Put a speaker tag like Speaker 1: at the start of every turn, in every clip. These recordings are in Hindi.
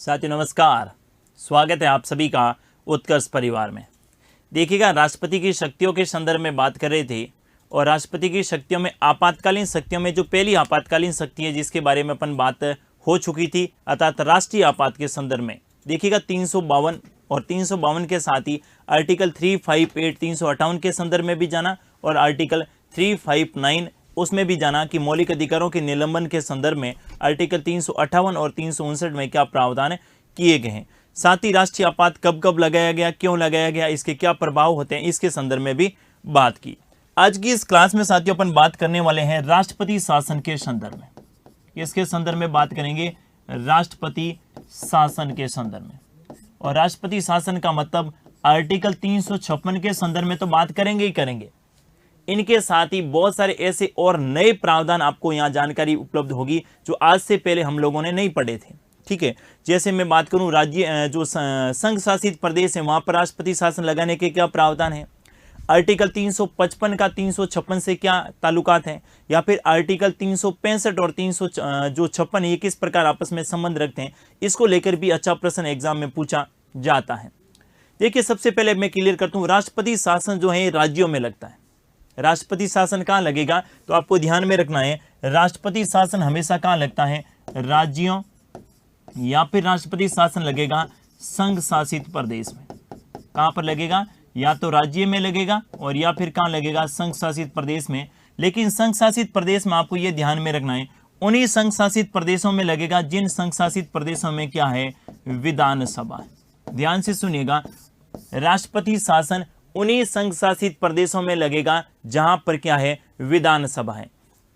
Speaker 1: साथियों नमस्कार, स्वागत है आप सभी का उत्कर्ष परिवार में। देखिएगा, राष्ट्रपति की शक्तियों के संदर्भ में बात कर रहे थे और राष्ट्रपति की शक्तियों में आपातकालीन शक्तियों में जो पहली आपातकालीन शक्ति है जिसके बारे में अपन बात हो चुकी थी, अर्थात राष्ट्रीय आपात के संदर्भ में देखिएगा 352 और 352 के साथ ही आर्टिकल 358 358 के संदर्भ में भी जाना और आर्टिकल 359 उसमें भी जाना कि मौलिक अधिकारों के निलंबन के संदर्भ में आर्टिकल 358 और 359 में क्या प्रावधान किए गए हैं। साथ ही राष्ट्रीय आपात कब कब लगाया गया, क्यों लगाया गया, इसके क्या प्रभाव होते हैं, इसके संदर्भ में भी बात की। आज की इस क्लास में साथियों अपन बात करने वाले हैं राष्ट्रपति शासन के संदर्भ में। इसके संदर्भ में बात करेंगे राष्ट्रपति शासन के संदर्भ में, और राष्ट्रपति शासन का मतलब आर्टिकल 356 के संदर्भ में तो बात करेंगे ही करेंगे। इनके साथ ही बहुत सारे ऐसे और नए प्रावधान आपको यहाँ जानकारी उपलब्ध होगी जो आज से पहले हम लोगों ने नहीं पढ़े थे। ठीक है, जैसे मैं बात करूं राज्य जो संघ शासित प्रदेश है वहां पर राष्ट्रपति शासन लगाने के क्या प्रावधान है, आर्टिकल 355 का 356 से क्या ताल्लुकात है, या फिर आर्टिकल 365 और 356 ये किस प्रकार आपस में संबंध रखते हैं, इसको लेकर भी अच्छा प्रश्न एग्जाम में पूछा जाता है। देखिए, सबसे पहले मैं क्लियर करता हूँ, राष्ट्रपति शासन जो है राज्यों में लगता है। राष्ट्रपति शासन कहाँ लगेगा, तो आपको ध्यान में रखना है राष्ट्रपति शासन हमेशा कहाँ लगता है, राज्यों, या फिर राष्ट्रपति शासन लगेगा संघ शासित प्रदेश में। कहाँ पर लगेगा, या तो राज्य में लगेगा और या फिर कहाँ लगेगा, संघ शासित प्रदेश में। लेकिन संघ शासित प्रदेश में आपको ये ध्यान में रखना है उन्हीं संघ शासित प्रदेशों में लगेगा जिन संघ शासित प्रदेशों में क्या है, विधानसभा। ध्यान से सुनिएगा, राष्ट्रपति शासन उन्हीं संघ शासित प्रदेशों में लगेगा जहां पर क्या है, विधानसभा है।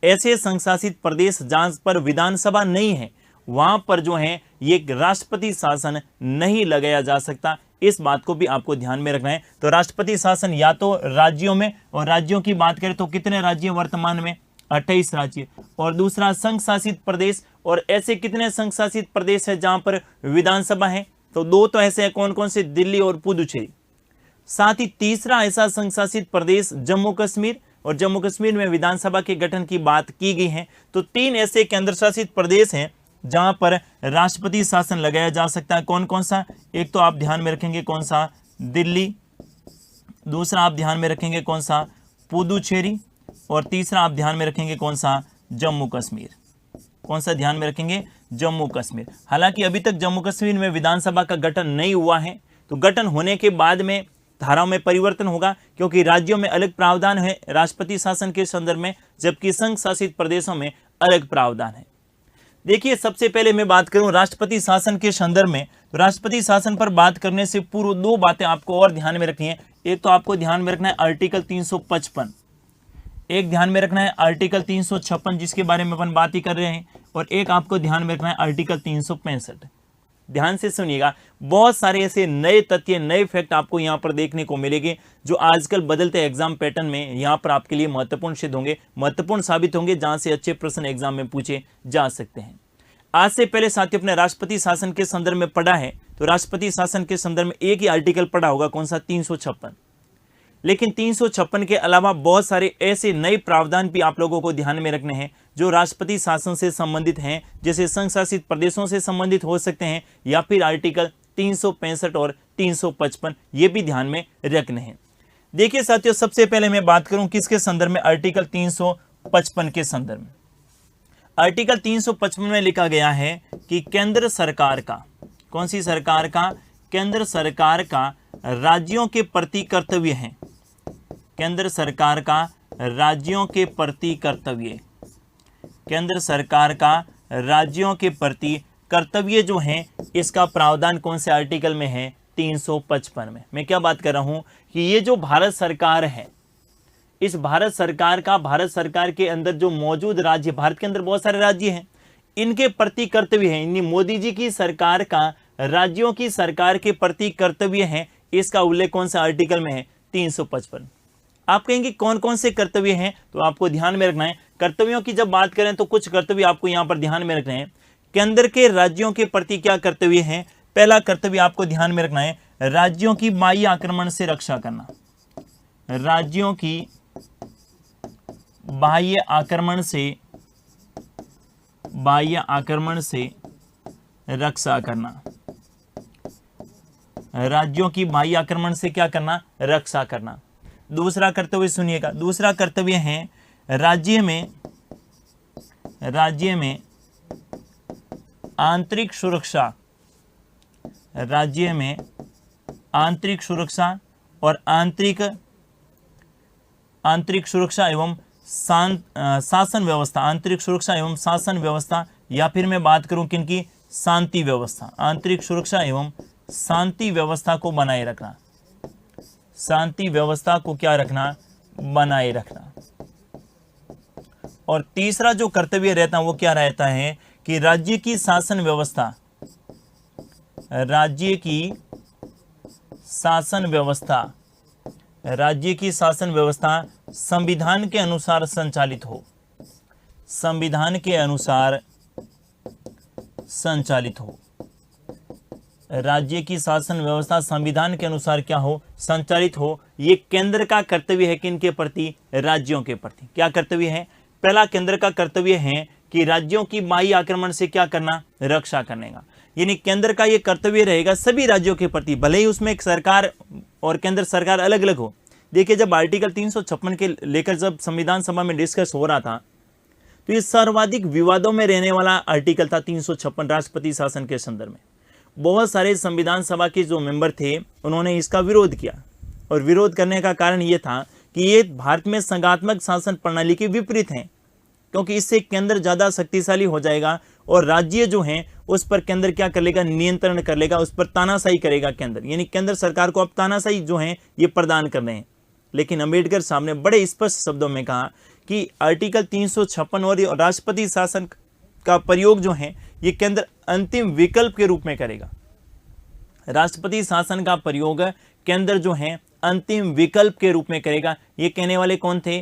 Speaker 1: ऐसे संघ शासित प्रदेश जहां पर विधानसभा नहीं है वहां पर जो है ये राष्ट्रपति शासन नहीं लगाया जा सकता। इस बात को भी आपको ध्यान में रखना है। तो राष्ट्रपति शासन या तो राज्यों में, और राज्यों की बात करें तो कितने राज्य वर्तमान में, 28 राज्य, और दूसरा संघ शासित प्रदेश, और ऐसे कितने संघ शासित प्रदेश है जहां पर विधानसभा है, तो दो तो ऐसे हैं, कौन कौन से, दिल्ली और पुदुचेरी। साथ ही तीसरा ऐसा संघ शासित प्रदेश जम्मू कश्मीर, और जम्मू कश्मीर में विधानसभा के गठन की बात की गई है। तो तीन ऐसे केंद्र शासित प्रदेश हैं जहां पर राष्ट्रपति शासन लगाया जा सकता है। कौन कौन सा, एक तो आप ध्यान में रखेंगे कौन सा, दिल्ली, दूसरा आप ध्यान में रखेंगे कौन सा, पुदुचेरी, और तीसरा आप ध्यान में रखेंगे कौन सा, जम्मू कश्मीर। कौन सा ध्यान में रखेंगे, जम्मू कश्मीर। हालांकि अभी तक जम्मू कश्मीर में विधानसभा का गठन नहीं हुआ है, तो गठन होने के बाद में धाराओं में परिवर्तन होगा, क्योंकि राज्यों में अलग प्रावधान है राष्ट्रपति शासन के संदर्भ में, जबकि संघ शासित प्रदेशों में अलग प्रावधान है। देखिए, सबसे पहले मैं बात करूं राष्ट्रपति शासन के संदर्भ में, तो राष्ट्रपति शासन पर बात करने से पूर्व दो बातें आपको और ध्यान में रखनी है। एक तो आपको ध्यान में रखना है आर्टिकल 355, एक ध्यान में रखना है आर्टिकल 356 जिसके बारे में अपन बात ही कर रहे हैं, और एक आपको ध्यान में रखना है आर्टिकल 365। ध्यान से सुनिएगा, बहुत सारे ऐसे नए तथ्य, नए फैक्ट आपको यहाँ पर देखने को मिलेंगे जो आजकल बदलते एग्जाम पैटर्न में यहाँ पर आपके लिए महत्वपूर्ण सिद्ध होंगे, महत्वपूर्ण साबित होंगे, जहाँ से अच्छे प्रश्न एग्जाम में पूछे जा सकते हैं। आज से पहले साथियों अपने राष्ट्रपति शासन के संदर्भ में पढ़ा है, तो राष्ट्रपति शासन के संदर्भ में एक ही आर्टिकल पढ़ा होगा, कौन सा, 356। लेकिन 356 के अलावा बहुत सारे ऐसे नए प्रावधान भी आप लोगों को ध्यान में रखने हैं जो राष्ट्रपति शासन से संबंधित हैं, जैसे संघ शासित प्रदेशों से संबंधित हो सकते हैं, या फिर आर्टिकल 365 और 355 ये भी ध्यान में रखने हैं। देखिए साथियों, सबसे पहले मैं बात करूं किसके संदर्भ में, आर्टिकल 355 के संदर्भ में। आर्टिकल 355 में लिखा गया है कि केंद्र सरकार का, कौन सी सरकार का, केंद्र सरकार का राज्यों के प्रति कर्तव्य है। केंद्र सरकार का राज्यों के प्रति कर्तव्य, केंद्र सरकार का राज्यों के प्रति कर्तव्य जो है, इसका प्रावधान कौन से आर्टिकल में है, 355 में। मैं क्या बात कर रहा हूं कि ये जो भारत सरकार है, इस भारत सरकार का, भारत सरकार के अंदर जो मौजूद राज्य, भारत के अंदर बहुत सारे राज्य हैं, इनके प्रति कर्तव्य है। यानी मोदी जी की सरकार का राज्यों की सरकार के प्रति कर्तव्य है, इसका उल्लेख कौन सा आर्टिकल में है, 355। आप कहेंगे कौन कौन से कर्तव्य हैं, तो आपको ध्यान में रखना है। कर्तव्यों की जब बात करें तो कुछ कर्तव्य आपको यहां पर ध्यान में रखना है। केंद्र के राज्यों के प्रति क्या कर्तव्य है, पहला कर्तव्य आपको ध्यान में रखना है, राज्यों की बाह्य आक्रमण से रक्षा करना। राज्यों की बाह्य आक्रमण से रक्षा करना। राज्यों की बाह्य आक्रमण से क्या करना, रक्षा करना। दूसरा कर्तव्य सुनिएगा, दूसरा कर्तव्य है राज्य में आंतरिक सुरक्षा, राज्य में आंतरिक सुरक्षा और आंतरिक सुरक्षा एवं शासन व्यवस्था, आंतरिक सुरक्षा एवं शासन व्यवस्था, या फिर मैं बात करूं किनकी, शांति व्यवस्था, आंतरिक सुरक्षा एवं शांति व्यवस्था को बनाए रखना, शांति व्यवस्था को क्या रखना, बनाए रखना। और तीसरा जो कर्तव्य रहता है वो क्या रहता है कि राज्य की शासन व्यवस्था, राज्य की शासन व्यवस्था, राज्य की शासन व्यवस्था संविधान के अनुसार संचालित हो, संविधान के अनुसार संचालित हो। राज्य की शासन व्यवस्था संविधान के अनुसार क्या हो, संचालित हो। ये केंद्र का कर्तव्य है किनके प्रति, राज्यों के प्रति। क्या कर्तव्य है, पहला केंद्र का कर्तव्य है कि राज्यों की बाह्य आक्रमण से क्या करना, रक्षा करने का। यानी केंद्र का ये कर्तव्य रहेगा सभी राज्यों के प्रति, भले ही उसमें एक सरकार और केंद्र सरकार अलग अलग हो। देखिए जब आर्टिकल 356 के लेकर जब संविधान सभा में डिस्कस हो रहा था तो ये सर्वाधिक विवादों में रहने वाला आर्टिकल था 356 राष्ट्रपति शासन के संदर्भ में। बहुत सारे संविधान सभा के जो मेंबर थे उन्होंने इसका विरोध किया, और विरोध करने का कारण ये था कि ये भारत में संघात्मक शासन प्रणाली के विपरीत हैं, क्योंकि इससे केंद्र ज़्यादा शक्तिशाली हो जाएगा और राज्य जो हैं उस पर केंद्र क्या कर लेगा, नियंत्रण कर लेगा, उस पर तानाशाही करेगा केंद्र। यानी केंद्र सरकार को अब तानाशाही जो है ये प्रदान कर रहे हैं। लेकिन अंबेडकर साहब ने बड़े स्पष्ट शब्दों में कहा कि आर्टिकल 356 और राष्ट्रपति शासन का प्रयोग जो है ये केंद्र अंतिम विकल्प के रूप में करेगा। राष्ट्रपति शासन का प्रयोग केंद्र जो है अंतिम विकल्प के रूप में करेगा। ये कहने वाले कौन थे,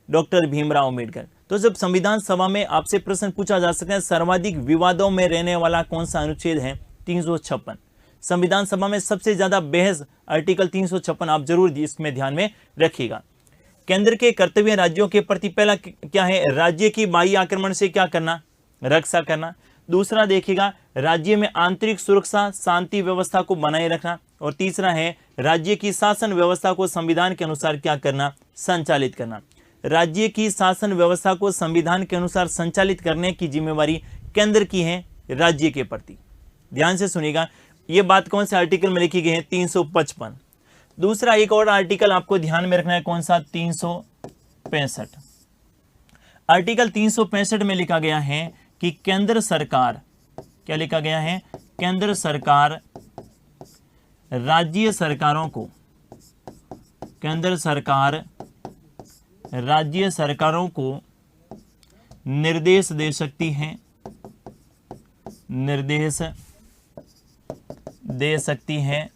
Speaker 1: डॉक्टर भीमराव अम्बेडकर। तो जब संविधान सभा में आपसे प्रश्न पूछा जा सकता है सर्वाधिक विवादों में रहने वाला कौन सा अनुच्छेद है, 356। संविधान सभा में सबसे ज्यादा बहस आर्टिकल 356, आप जरूर इसमें ध्यान में रखिएगा। केंद्र के कर्तव्य राज्यों के प्रति पहला क्या है, राज्य की बाह्य आक्रमण से क्या करना, रक्षा करना। दूसरा देखिएगा राज्य में आंतरिक सुरक्षा शांति व्यवस्था को बनाए रखना। और तीसरा है राज्य की शासन व्यवस्था को संविधान के अनुसार क्या करना, संचालित करना। राज्य की शासन व्यवस्था को संविधान के अनुसार संचालित करने की जिम्मेवारी केंद्र की है राज्य के प्रति। ध्यान से सुनिएगा, ये बात कौन से आर्टिकल में लिखी गई है, 355। दूसरा एक और आर्टिकल आपको ध्यान में रखना है, कौन सा, 365। आर्टिकल 365 में लिखा गया है कि केंद्र सरकार, क्या लिखा गया है, केंद्र सरकार राज्य सरकारों को, केंद्र सरकार राज्य सरकारों को निर्देश दे सकती है, निर्देश दे सकती है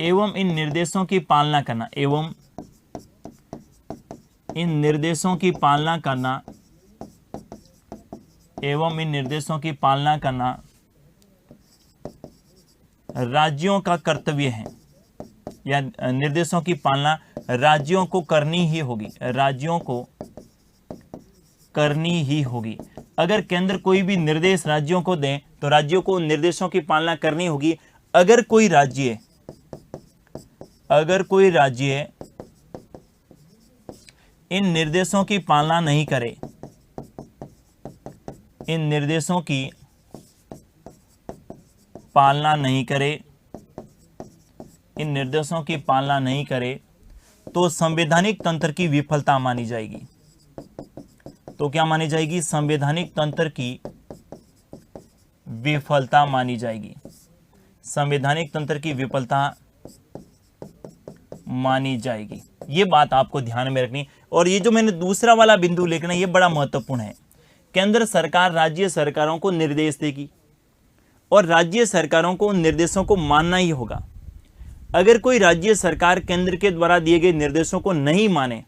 Speaker 1: एवं इन निर्देशों की पालना करना, एवं इन निर्देशों की पालना करना, एवं इन निर्देशों की पालना करना राज्यों का कर्तव्य है, या निर्देशों की पालना राज्यों को करनी ही होगी, राज्यों को करनी ही होगी। अगर केंद्र कोई भी निर्देश राज्यों को दे तो राज्यों को निर्देशों की पालना करनी होगी। अगर कोई राज्य इन निर्देशों की पालना नहीं करे, इन निर्देशों की पालना नहीं करे, इन निर्देशों की पालना नहीं करे तो संवैधानिक तंत्र की विफलता मानी जाएगी। तो क्या मानी जाएगी, संवैधानिक तंत्र की विफलता मानी जाएगी, संवैधानिक तंत्र की विफलता मानी जाएगी। ये बात आपको ध्यान में रखनी। और ये जो मैंने दूसरा वाला बिंदु लिखना ये बड़ा महत्वपूर्ण है। केंद्र सरकार राज्य सरकारों को निर्देश देगी और राज्य सरकारों को उन निर्देशों को मानना ही होगा। अगर कोई राज्य सरकार केंद्र के द्वारा दिए गए निर्देशों को नहीं माने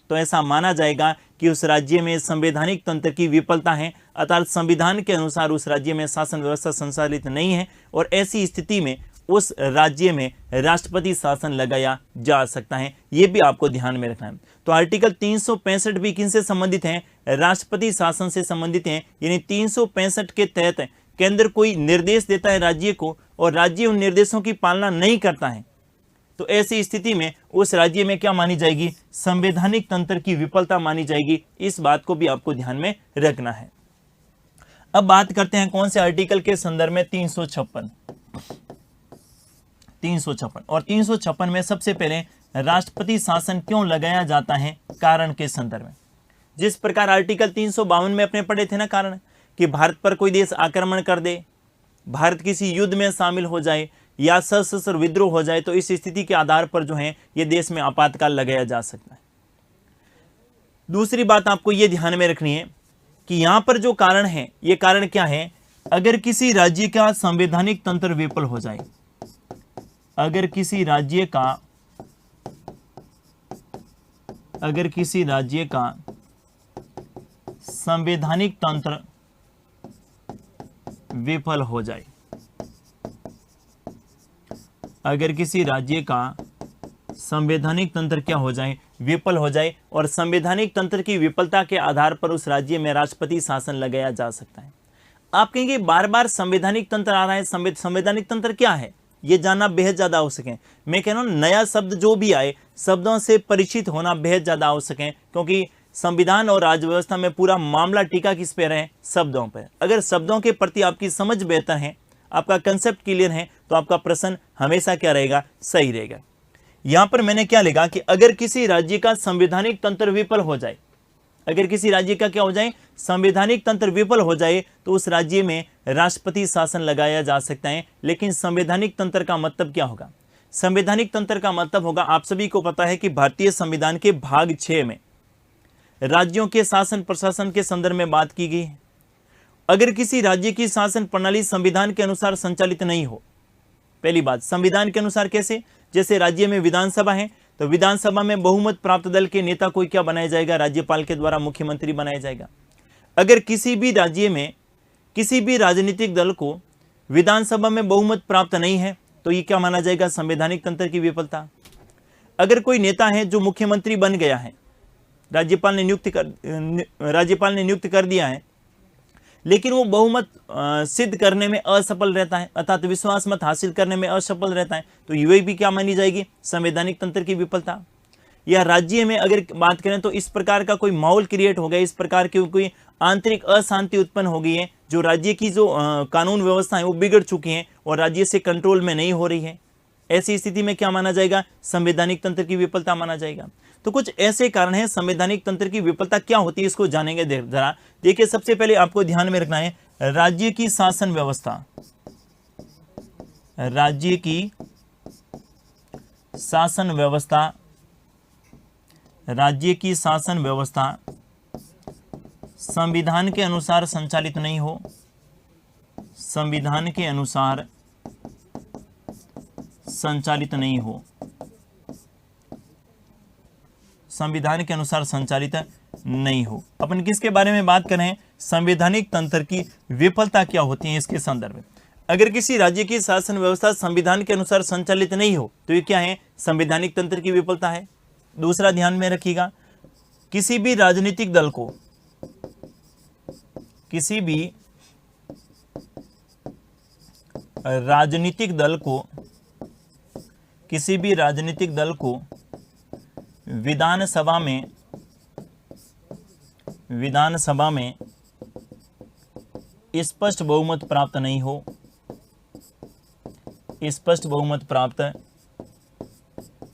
Speaker 1: तो ऐसा माना जाएगा कि उस राज्य में संवैधानिक तंत्र की विफलता है, अर्थात संविधान के अनुसार उस राज्य में शासन व्यवस्था संचालित नहीं है, और ऐसी स्थिति में उस राज्य में राष्ट्रपति शासन लगाया जा सकता है। यह भी आपको ध्यान में रखना है। तो आर्टिकल 365 भी किनसे संबंधित है, राष्ट्रपति शासन से संबंधित है। यानी 365 के तहत केंद्र कोई निर्देश देता है राज्य को और राज्य उन निर्देशों की पालना नहीं करता है तो ऐसी स्थिति में उस राज्य में क्या मानी जाएगी, संवैधानिक तंत्र की विफलता मानी जाएगी। इस बात को भी आपको ध्यान में रखना है। अब बात करते हैं कौन से आर्टिकल के संदर्भ में, 356 और 356 में सबसे पहले राष्ट्रपति शासन क्यों लगाया जाता है, कारण के संदर्भ में। जिस प्रकार आर्टिकल 352 में अपने पढ़े थे ना कारण, कि भारत पर कोई देश आक्रमण कर दे, भारत किसी युद्ध में शामिल हो जाए या सशस्त्र विद्रोह हो जाए तो इस स्थिति के आधार पर जो है ये देश में आपातकाल लगाया जा सकता है। दूसरी बात आपको ये ध्यान में रखनी है कि यहां पर जो कारण है, ये कारण क्या है, अगर किसी राज्य का संवैधानिक तंत्र विफल हो जाए, अगर किसी राज्य का संवैधानिक तंत्र विफल हो जाए, अगर किसी राज्य का संवैधानिक तंत्र क्या हो जाए, विफल हो जाए, और संवैधानिक तंत्र की विफलता के आधार पर उस राज्य में राष्ट्रपति शासन लगाया जा सकता है। आप कहेंगे बार बार संवैधानिक तंत्र आ रहा है, संवैधानिक तंत्र क्या है ये जानना बेहद ज्यादा आवश्यक है। मैं कह रहा हूं नया शब्द जो भी आए, शब्दों से परिचित होना बेहद ज्यादा आवश्यक है, क्योंकि संविधान और राज्य व्यवस्था में पूरा मामला टीका किस पे है, शब्दों पर। अगर शब्दों के प्रति आपकी समझ बेहतर है, आपका कंसेप्ट क्लियर है, तो आपका प्रश्न हमेशा क्या रहेगा, सही रहेगा। यहां पर मैंने क्या लिखा कि अगर किसी राज्य का संवैधानिक तंत्र विफल हो जाए, अगर किसी राज्य का क्या हो जाए, संवैधानिक तंत्र विफल हो जाए, तो उस राज्य में राष्ट्रपति शासन लगाया जा सकता है। लेकिन संवैधानिक तंत्र का मतलब क्या होगा, संवैधानिक तंत्र का मतलब होगा, आप सभी को पता है कि भारतीय संविधान के भाग 6 में राज्यों के शासन प्रशासन के संदर्भ में बात की गई है। अगर किसी राज्य की शासन प्रणाली संविधान के अनुसार संचालित नहीं हो, पहली बात संविधान के अनुसार कैसे, जैसे राज्य में विधानसभा है तो विधानसभा में बहुमत प्राप्त दल के नेता को क्या बनाया जाएगा, राज्यपाल के द्वारा मुख्यमंत्री बनाया जाएगा। अगर किसी भी राज्य में किसी भी राजनीतिक दल को विधानसभा में बहुमत प्राप्त नहीं है तो ये क्या माना जाएगा, संवैधानिक तंत्र की विफलता। अगर कोई नेता है जो मुख्यमंत्री बन गया है, राज्यपाल ने नियुक्त कर दिया है, लेकिन वो बहुमत सिद्ध करने में असफल रहता है, अर्थात विश्वास मत हासिल करने में असफल रहता है, तो ये भी क्या मानी जाएगी, संवैधानिक तंत्र की विफलता। या राज्य में अगर बात करें तो इस प्रकार का कोई माहौल क्रिएट हो गया, इस प्रकार की कोई आंतरिक अशांति उत्पन्न हो गई है, जो राज्य की जो कानून व्यवस्था है वो बिगड़ चुकी है और राज्य से कंट्रोल में नहीं हो रही है, ऐसी स्थिति में क्या माना जाएगा, संवैधानिक तंत्र की विफलता माना जाएगा। तो कुछ ऐसे कारण हैं संवैधानिक तंत्र की विफलता क्या होती है, इसको जानेंगे जरा। देखिए सबसे पहले आपको ध्यान में रखना है राज्य की शासन व्यवस्था, राज्य की शासन व्यवस्था, राज्य की शासन व्यवस्था संविधान के अनुसार संचालित नहीं हो, संविधान के अनुसार संचालित नहीं हो, संविधान के अनुसार संचालित नहीं हो। अपन किसके बारे में बात करें, संवैधानिक तंत्र की विफलता क्या होती है इसके संदर्भ में। अगर किसी राज्य की शासन व्यवस्था संविधान के अनुसार संचालित नहीं हो तो ये क्या है, संवैधानिक तंत्र की विफलता है। दूसरा ध्यान में रखिएगा, किसी भी राजनीतिक दल को, किसी भी राजनीतिक दल को विधानसभा में स्पष्ट बहुमत प्राप्त नहीं हो, स्पष्ट बहुमत प्राप्त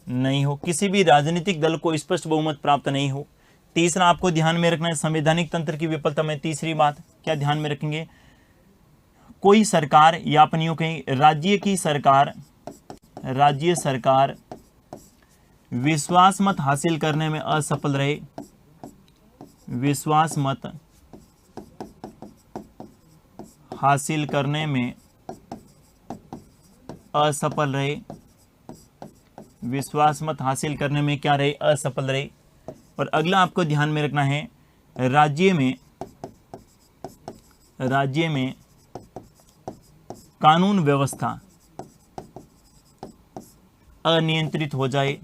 Speaker 1: नहीं हो, किसी भी राजनीतिक दल को स्पष्ट बहुमत प्राप्त नहीं हो। तीसरा आपको ध्यान में रखना है संवैधानिक तंत्र की विफलता में तीसरी बात क्या ध्यान में रखेंगे, कोई सरकार या अपन यूं कहें राज्य सरकार विश्वास मत हासिल करने में असफल रहे, विश्वास मत हासिल करने में असफल रहे, विश्वास मत हासिल करने में क्या रहे, असफल रहे। और अगला आपको ध्यान में रखना है राज्य में कानून व्यवस्था अनियंत्रित हो जाए,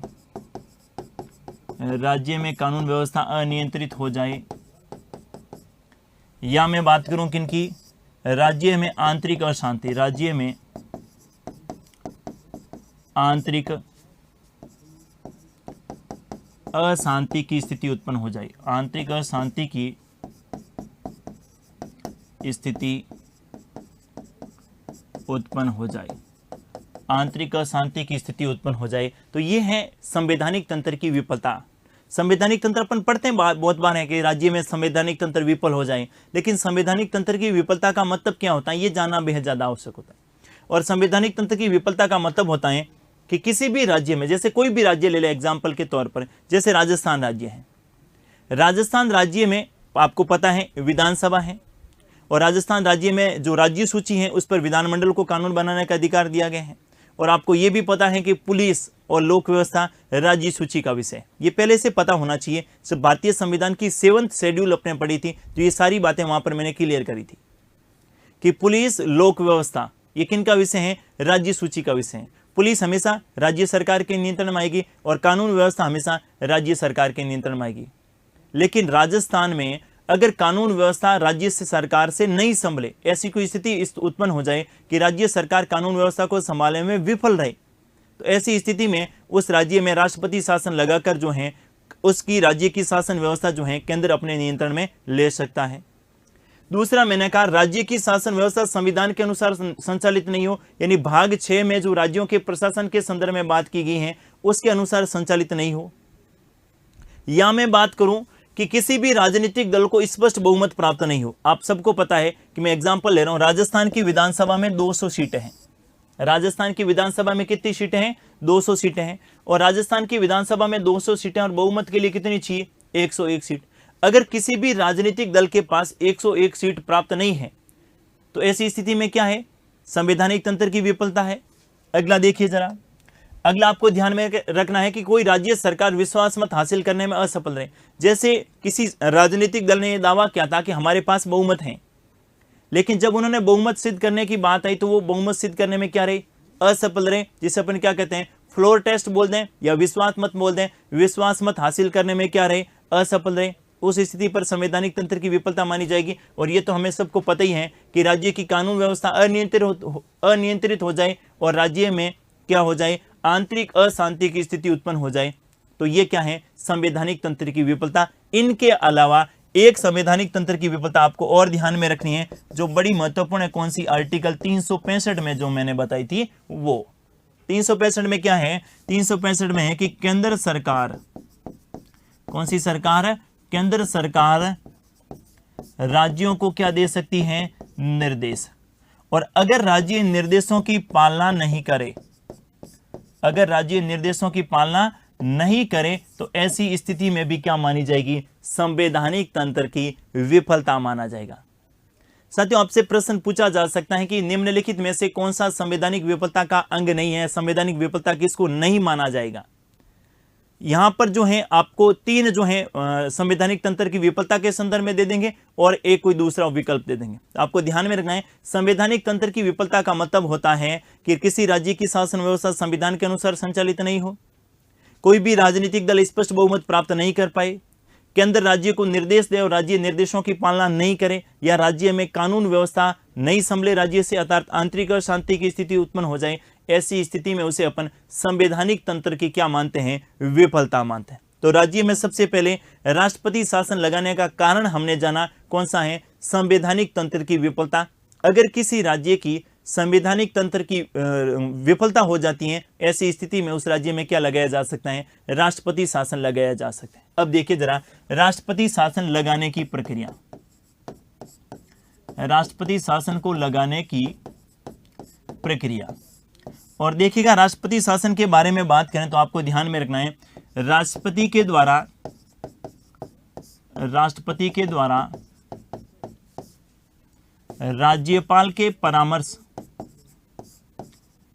Speaker 1: राज्य में कानून व्यवस्था अनियंत्रित हो जाए। या मैं बात करूं किनकी, राज्य में आंतरिक अशांति, राज्य में आंतरिक अशांति की स्थिति उत्पन्न हो जाए, आंतरिक अशांति की स्थिति उत्पन्न हो जाए, आंतरिक अशांति की स्थिति उत्पन्न हो जाए। तो ये है संवैधानिक तंत्र की विफलता। संवैधानिक तंत्र अपन पढ़ते हैं बहुत बार है कि राज्य में संवैधानिक तंत्र विफल हो जाए, लेकिन संवैधानिक तंत्र की विफलता का मतलब क्या होता है ये जानना बेहद ज्यादा आवश्यक होता है। और संवैधानिक तंत्र की विफलता का मतलब होता है कि किसी भी राज्य में, जैसे कोई भी राज्य ले ले एग्जाम्पल के तौर पर, जैसे राजस्थान राज्य है, राजस्थान राज्य में आपको पता है विधानसभा है, और राजस्थान राज्य में जो राज्य सूची है उस पर विधानमंडल को कानून बनाने का अधिकार दिया गया है। और आपको ये भी पता है कि पुलिस और लोक व्यवस्था राज्य सूची का विषय, ये पहले से पता होना चाहिए। सब भारतीय संविधान की 7th शेड्यूल अपने पढ़ी थी, तो ये सारी बातें वहां पर मैंने क्लियर करी थी कि पुलिस लोक व्यवस्था ये किन का विषय है, राज्य सूची का विषय है। पुलिस हमेशा राज्य सरकार के नियंत्रण में आएगी और कानून व्यवस्था हमेशा राज्य सरकार के नियंत्रण में आएगी। लेकिन राजस्थान में अगर कानून व्यवस्था राज्य से सरकार से नहीं संभले, ऐसी कोई स्थिति उत्पन्न हो जाए कि राज्य सरकार कानून व्यवस्था को संभालने में विफल रहे, तो ऐसी स्थिति में उस राज्य में राष्ट्रपति शासन लगाकर जो है उसकी राज्य की शासन व्यवस्था जो है केंद्र अपने नियंत्रण में ले सकता है। दूसरा मैंने कहा राज्य की शासन व्यवस्था संविधान के अनुसार संचालित नहीं हो, यानी भाग 6 में जो राज्यों के प्रशासन के संदर्भ में बात की गई है उसके अनुसार संचालित नहीं हो। या मैं बात करूं कि किसी भी राजनीतिक दल को स्पष्ट बहुमत प्राप्त नहीं हो। आप सबको पता है कि मैं एग्जांपल ले रहा हूं, राजस्थान की विधानसभा में 200 सीटें हैं। राजस्थान की विधानसभा में कितनी सीटें हैं, 200 सीटें हैं। और राजस्थान की विधानसभा में 200 सीटें और बहुमत के लिए कितनी चाहिए, 101 सीट। अगर किसी भी राजनीतिक दल के पास 101 सीट प्राप्त नहीं है तो ऐसी स्थिति में क्या है, संवैधानिक तंत्र की विफलता है। अगला देखिए जरा, अगला आपको ध्यान में रखना है कि कोई राज्य सरकार विश्वास मत हासिल करने में असफल रहे। जैसे किसी राजनीतिक दल ने यह दावा किया था कि हमारे पास बहुमत है, लेकिन जब उन्होंने बहुमत सिद्ध करने की बात आई तो वो बहुमत सिद्ध करने में क्या रहे, असफल रहे। जिसे अपन क्या कहते हैं, फ्लोर टेस्ट बोल दें या विश्वास मत बोल दें, विश्वास मत हासिल करने में क्या रहे, असफल रहे। उस स्थिति पर संवैधानिक तंत्र की विफलता मानी जाएगी। और ये तो हमें सबको पता ही है कि राज्य की कानून व्यवस्था अनियंत्रित हो जाए और राज्य में क्या हो जाए, आंतरिक अशांति की स्थिति उत्पन्न हो जाए, तो ये क्या है, संवैधानिक तंत्र की विफलता। इनके अलावा एक संवैधानिक तंत्र की विफलता आपको और ध्यान में रखनी है जो बड़ी महत्वपूर्ण है। कौन सी, आर्टिकल 365 में जो मैंने बताई थी वो। 365 में क्या है, 365 में है कि केंद्र सरकार, कौन सी सरकार है, केंद्र सरकार राज्यों को क्या दे सकती है, निर्देश। और अगर राज्य निर्देशों की पालना नहीं करे, अगर राज्य निर्देशों की पालना नहीं करे तो ऐसी स्थिति में भी क्या मानी जाएगी, संवैधानिक तंत्र की विफलता माना जाएगा। साथियों, आपसे प्रश्न पूछा जा सकता है कि निम्नलिखित में से कौन सा संवैधानिक विफलता का अंग नहीं है, संवैधानिक विफलता किसको नहीं माना जाएगा। यहां पर जो है आपको 3 जो है संवैधानिक तंत्र की विफलता के संदर्भ में दे देंगे और एक कोई दूसरा विकल्प दे देंगे। आपको ध्यान में रखना है, संवैधानिक तंत्र की विफलता का मतलब होता है कि किसी राज्य की शासन व्यवस्था संविधान के अनुसार संचालित नहीं हो, कोई भी राजनीतिक दल स्पष्ट बहुमत प्राप्त नहीं कर पाए, केंद्र राज्य को निर्देश दे और राज्य निर्देशों की पालना नहीं करे, या राज्य में कानून व्यवस्था नहीं संभले राज्य से, अर्थात आंतरिक अशांति की स्थिति उत्पन्न हो जाए। ऐसी स्थिति में उसे अपन संवैधानिक तंत्र की क्या मानते हैं, विफलता मानते हैं। तो राज्य में सबसे पहले राष्ट्रपति शासन लगाने का कारण हमने जाना, कौन सा है, संवैधानिक तंत्र की विफलता। अगर किसी राज्य की संवैधानिक तंत्र की विफलता हो जाती है, ऐसी स्थिति में उस राज्य में क्या लगाया जा सकता है, राष्ट्रपति शासन लगाया जा सकता है। अब देखिए जरा राष्ट्रपति शासन लगाने की प्रक्रिया, राष्ट्रपति शासन को लगाने की प्रक्रिया। और देखिएगा राष्ट्रपति शासन के बारे में बात करें तो आपको ध्यान में रखना है, राष्ट्रपति के द्वारा राज्यपाल के परामर्श,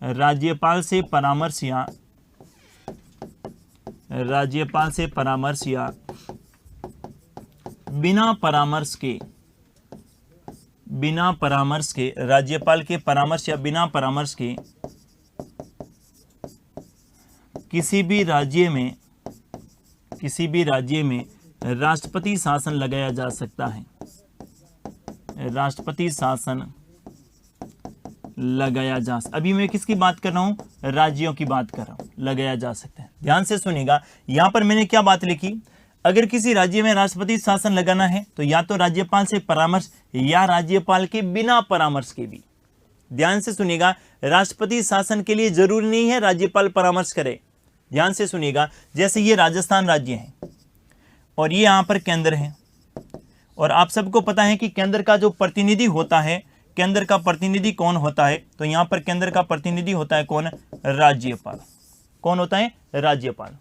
Speaker 1: राज्यपाल से परामर्श या बिना परामर्श के राज्यपाल के परामर्श या बिना परामर्श के किसी भी राज्य में राष्ट्रपति शासन लगाया जा सकता है, राष्ट्रपति शासन लगाया जा सकता। अभी मैं किसकी बात कर रहा हूं? राज्यों की बात कर रहा हूं। लगाया जा सकता है। ध्यान से सुनिएगा, यहां पर मैंने क्या बात लिखी, अगर किसी राज्य में राष्ट्रपति शासन लगाना है तो या तो राज्यपाल से परामर्श या राज्यपाल के बिना परामर्श के भी। ध्यान से सुनिएगा, राष्ट्रपति शासन के लिए जरूरी नहीं है राज्यपाल परामर्श करे। ध्यान से सुनिएगा, जैसे ये राजस्थान राज्य है और ये यहां पर केंद्र है, और आप सबको पता है कि केंद्र का जो प्रतिनिधि होता है, केंद्र का प्रतिनिधि कौन होता है? तो यहां पर केंद्र का प्रतिनिधि होता है कौन? राज्यपाल। कौन होता है? राज्यपाल।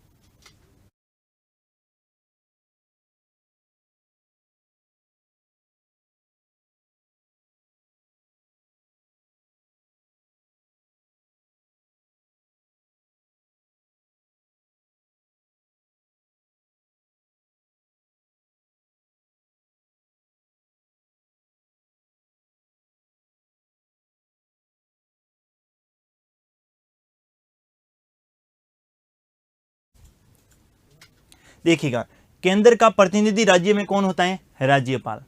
Speaker 1: देखिएगा, केंद्र का प्रतिनिधि राज्य में कौन होता है? राज्यपाल।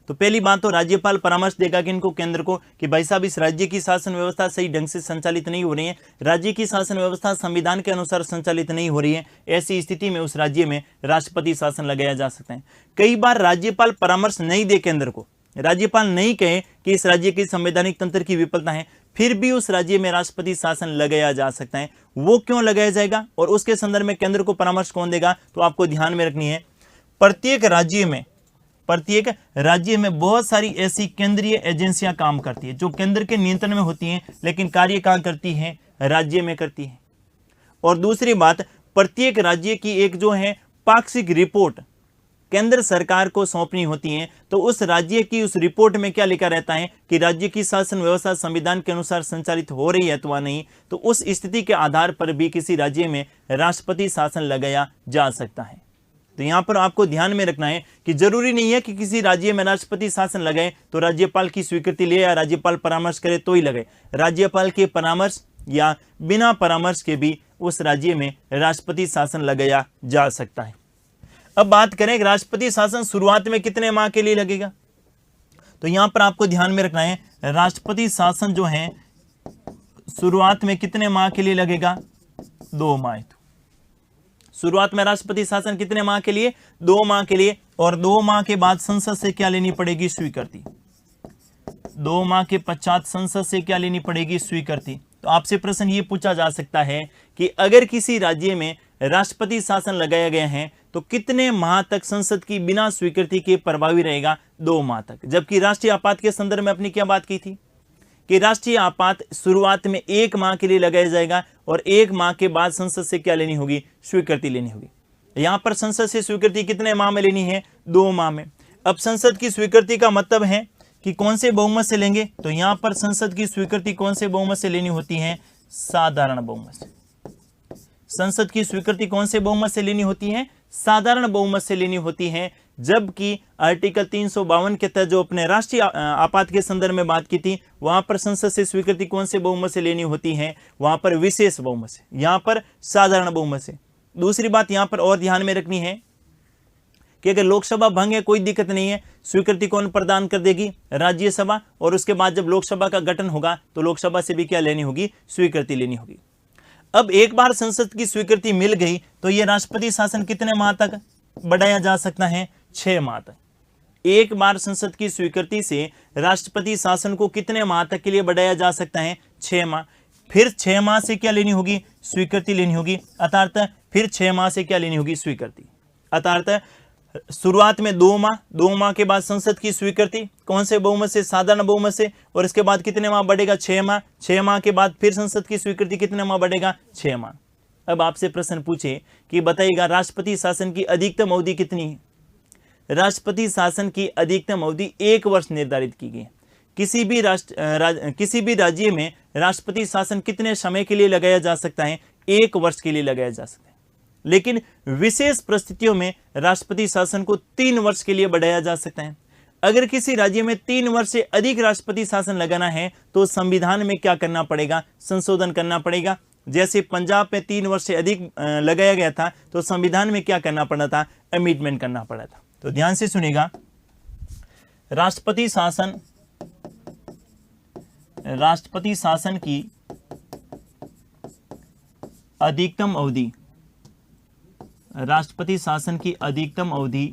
Speaker 1: तो पहली बात तो राज्यपाल परामर्श देगा कि इनको, केंद्र को, कि भाई साहब इस राज्य की शासन व्यवस्था सही ढंग से संचालित नहीं हो रही है, राज्य की शासन व्यवस्था संविधान के अनुसार संचालित नहीं हो रही है। ऐसी स्थिति में उस राज्य में राष्ट्रपति शासन लगाया जा सकता है। कई बार राज्यपाल परामर्श नहीं दे केंद्र को, राज्यपाल नहीं कहे कि इस राज्य की संवैधानिक तंत्र की विफलता है, फिर भी उस राज्य में राष्ट्रपति शासन लगाया जा सकता है। वो क्यों लगाया जाएगा और उसके संदर्भ में केंद्र को परामर्श कौन देगा? तो आपको ध्यान में रखनी है, प्रत्येक राज्य में बहुत सारी ऐसी केंद्रीय एजेंसियां काम करती है जो केंद्र के नियंत्रण में होती हैं, लेकिन कार्य कहां करती हैं? राज्य में करती है। और दूसरी बात, प्रत्येक राज्य की एक जो है पाक्षिक रिपोर्ट केंद्र सरकार को सौंपनी होती है। तो उस राज्य की उस रिपोर्ट में क्या लिखा रहता है कि राज्य की शासन व्यवस्था संविधान के अनुसार संचालित हो रही है अथवा नहीं। तो उस स्थिति के आधार पर भी किसी राज्य में राष्ट्रपति शासन लगाया जा सकता है। तो यहां पर आपको ध्यान में रखना है कि जरूरी नहीं है कि किसी राज्य में राष्ट्रपति शासन लगाए तो राज्यपाल की स्वीकृति ले या राज्यपाल परामर्श करे तो ही लगाए। राज्यपाल के परामर्श या बिना परामर्श के भी उस राज्य में राष्ट्रपति शासन लगाया जा सकता है। अब बात करें राष्ट्रपति शासन शुरुआत में कितने माह के लिए लगेगा, तो यहां पर आपको ध्यान में रखना है, राष्ट्रपति शासन जो है शुरुआत में कितने माह के लिए लगेगा? 2 माह। शुरुआत में राष्ट्रपति शासन कितने माह के लिए? 2 माह के लिए। और 2 माह के बाद संसद से क्या लेनी पड़ेगी? स्वीकृति। 2 माह के पश्चात संसद से क्या लेनी पड़ेगी? स्वीकृति। तो आपसे प्रश्न ये पूछा जा सकता है कि अगर किसी राज्य में राष्ट्रपति शासन लगाया गया है तो कितने माह तक संसद की बिना स्वीकृति के प्रभावी रहेगा? 2 माह तक। जबकि राष्ट्रीय आपात के संदर्भ में अपनी क्या बात की थी कि राष्ट्रीय आपात शुरुआत में 1 माह के लिए लगाया जाएगा और 1 माह के बाद संसद से क्या लेनी होगी? स्वीकृति लेनी होगी। यहां पर संसद से स्वीकृति कितने माह में लेनी है? 2 माह में। अब संसद की स्वीकृति का मतलब है कि कौन से बहुमत से लेंगे, तो यहां पर संसद की स्वीकृति कौन से बहुमत से लेनी होती है? साधारण बहुमत से। संसद की स्वीकृति कौन से बहुमत से लेनी होती है? साधारण बहुमत से लेनी होती है। जबकि आर्टिकल 352 के तहत जो अपने राष्ट्रीय आपात के संदर्भ में बात की थी, वहां पर संसद से स्वीकृति कौन से बहुमत से लेनी होती है? वहां पर विशेष बहुमत से, यहां पर साधारण बहुमत से। दूसरी बात यहां पर और ध्यान में रखनी है कि अगर लोकसभा भंग है कोई दिक्कत नहीं है, स्वीकृति कौन प्रदान कर देगी? राज्यसभा। और उसके बाद जब लोकसभा का गठन होगा तो लोकसभा से भी क्या लेनी होगी? स्वीकृति लेनी होगी। अब एक बार संसद की स्वीकृति मिल गई तो यह राष्ट्रपति शासन कितने माह तक बढ़ाया जा सकता है? 6 माह तक। एक बार संसद की स्वीकृति से राष्ट्रपति शासन को कितने माह तक के लिए बढ़ाया जा सकता है? 6 माह। फिर 6 माह से क्या लेनी होगी? स्वीकृति लेनी होगी। अर्थात फिर 6 माह से क्या लेनी होगी? स्वीकृति। अर्थात शुरुआत में 2 माह, 2 माह के बाद संसद की स्वीकृति कौन से बहुमत से? साधारण बहुमत से। और इसके बाद कितने माह बढ़ेगा? 6 माह। 6 माह के बाद फिर संसद की स्वीकृति कितने माह बढ़ेगा? 6 माह। अब आपसे प्रश्न पूछे कि बताइएगा राज्यपति शासन की अधिकतम अवधि कितनी है? राष्ट्रपति शासन की अधिकतम अवधि 1 वर्ष निर्धारित की गई है। किसी भी राज्य में राष्ट्रपति शासन कितने समय के लिए लगाया जा सकता है? 1 वर्ष के लिए लगाया जा सकता है। लेकिन विशेष परिस्थितियों में राष्ट्रपति शासन को 3 वर्ष के लिए बढ़ाया जा सकता है। अगर किसी राज्य में 3 वर्ष से अधिक राष्ट्रपति शासन लगाना है तो संविधान में क्या करना पड़ेगा? संशोधन करना पड़ेगा। जैसे पंजाब में 3 वर्ष से अधिक लगाया गया था तो संविधान में क्या करना पड़ा था? अमेंडमेंट करना पड़ा था। तो ध्यान से सुनिएगा, राष्ट्रपति शासन राष्ट्रपति शासन की अधिकतम अवधि, राष्ट्रपति शासन की अधिकतम अवधि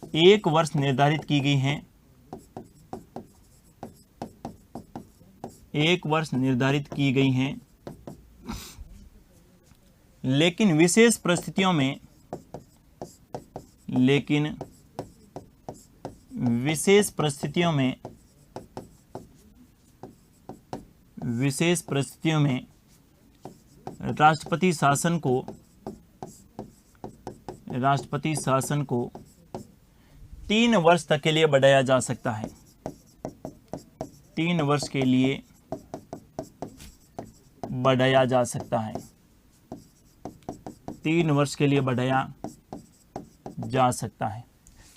Speaker 1: 1 वर्ष निर्धारित की गई है, 1 वर्ष निर्धारित की गई हैं, लेकिन विशेष परिस्थितियों में, राष्ट्रपति शासन को 3 वर्ष तक के लिए बढ़ाया जा सकता है, 3 वर्ष के लिए बढ़ाया जा सकता है, 3 वर्ष के लिए बढ़ाया जा सकता है।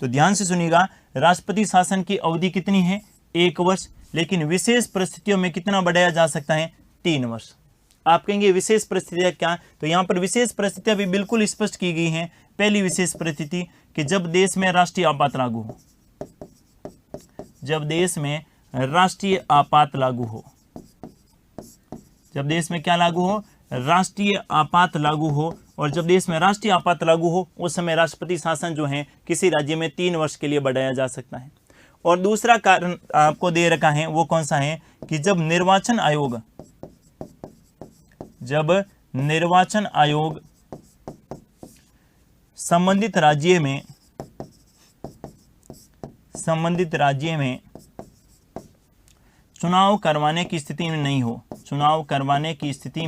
Speaker 1: तो ध्यान से सुनिएगा, राष्ट्रपति शासन की अवधि कितनी है? 1 वर्ष, लेकिन विशेष परिस्थितियों में कितना बढ़ाया जा सकता है? 3 वर्ष। आप कहेंगे विशेष परिस्थितियां क्या? तो यहाँ पर विशेष परिस्थितियां भी बिल्कुल स्पष्ट की गई हैं। पहली विशेष परिस्थिति कि जब देश में राष्ट्रीय आपात लागू हो, जब देश में राष्ट्रीय आपात लागू हो, जब देश में क्या लागू हो? राष्ट्रीय आपात लागू हो। और जब देश में राष्ट्रीय आपात लागू हो उस समय राष्ट्रपति शासन जो है किसी राज्य में 3 वर्ष के लिए बढ़ाया जा सकता है। और दूसरा कारण आपको दे रखा है, वो कौन सा है कि जब निर्वाचन आयोग संबंधित राज्य में चुनाव करवाने की स्थिति में नहीं हो, चुनाव करवाने की स्थिति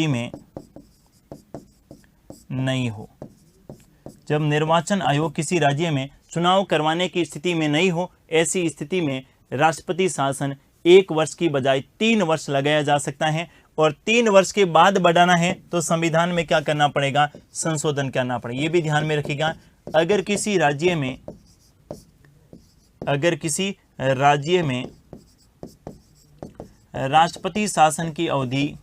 Speaker 1: में नहीं हो, जब निर्वाचन आयोग किसी राज्य में चुनाव करवाने की स्थिति में नहीं हो, ऐसी स्थिति में राष्ट्रपति शासन 1 वर्ष की बजाय 3 वर्ष लगाया जा सकता है। और 3 वर्ष के बाद बढ़ाना है तो संविधान में क्या करना पड़ेगा? संशोधन करना पड़ेगा। ये भी ध्यान में रखिएगा, अगर किसी राज्य में राष्ट्रपति शासन की अवधि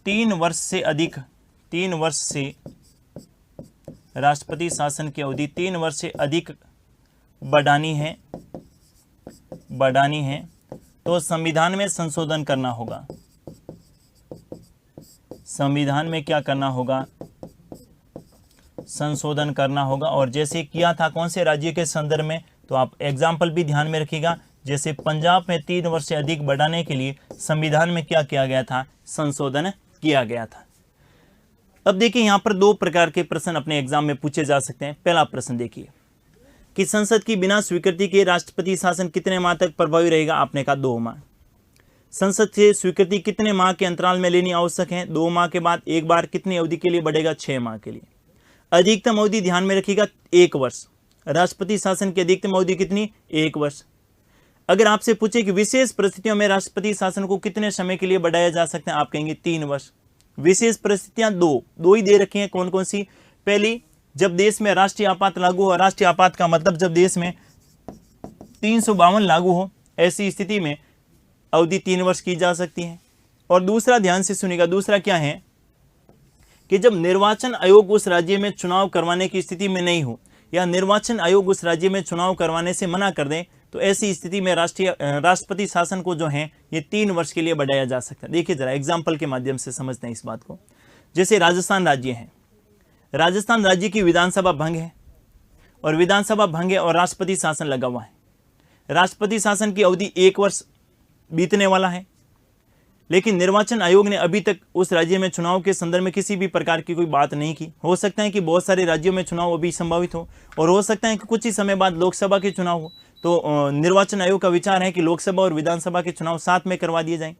Speaker 1: 3 वर्ष से अधिक, 3 वर्ष से राष्ट्रपति शासन की अवधि 3 वर्ष से अधिक बढ़ानी है तो संविधान में संशोधन करना होगा। संविधान में क्या करना होगा? संशोधन करना होगा। और जैसे किया था कौन से राज्य के संदर्भ में, तो आप एग्जाम्पल भी ध्यान में रखिएगा। जैसे पंजाब में 3 वर्ष से अधिक बढ़ाने के लिए संविधान में क्या किया गया था? संशोधन किया गया था। अब देखिए यहाँ पर 2 प्रकार के प्रश्न अपने एग्जाम में पूछे जा सकते हैं। पहला प्रश्न देखिए कि संसद की बिना स्वीकृति के राष्ट्रपति शासन कितने माह तक प्रभावी रहेगा? आपने कहा 2 माह। संसद से स्वीकृति कितने माह के अंतराल में लेनी आवश्यक है? 2 माह के बाद एक बार। कितनी अवधि के लिए बढ़ेगा? 6 माह के लिए। अधिकतम अवधि ध्यान में रखिएगा 1 वर्ष। राष्ट्रपति शासन की अधिकतम अवधि कितनी? 1 वर्ष। अगर आपसे पूछे कि विशेष परिस्थितियों में राष्ट्रपति शासन को कितने समय के लिए बढ़ाया जा सकता है? आप कहेंगे 3 वर्ष। विशेष परिस्थितियां दो ही दे रखी हैं। कौन कौन सी? पहली, जब देश में राष्ट्रीय आपात लागू हो। राष्ट्रीय आपात का मतलब जब देश में 352 लागू हो, ऐसी स्थिति में अवधि 3 वर्ष की जा सकती है। और दूसरा, ध्यान से सुनिएगा, दूसरा क्या है कि जब निर्वाचन आयोग उस राज्य में चुनाव करवाने की स्थिति में नहीं हो या निर्वाचन आयोग उस राज्य में चुनाव करवाने से मना कर दे, तो ऐसी स्थिति में राष्ट्रपति शासन को जो है ये 3 वर्ष के लिए बढ़ाया जा सकता है। देखिए जरा एग्जाम्पल के माध्यम से समझते हैं इस बात को। जैसे राजस्थान राज्य है, राजस्थान राज्य की विधानसभा भंग है और विधानसभा भंग है और राष्ट्रपति शासन लगा हुआ है। राष्ट्रपति शासन की अवधि 1 वर्ष बीतने वाला है, लेकिन निर्वाचन आयोग ने अभी तक उस राज्य में चुनाव के संदर्भ में किसी भी प्रकार की कोई बात नहीं की। हो सकता है कि बहुत सारे राज्यों में चुनाव अभी संभावित हो और हो सकता है कि कुछ ही समय बाद लोकसभा के चुनाव हो। तो निर्वाचन आयोग का विचार है कि लोकसभा और विधानसभा के चुनाव साथ में करवा दिए जाएं।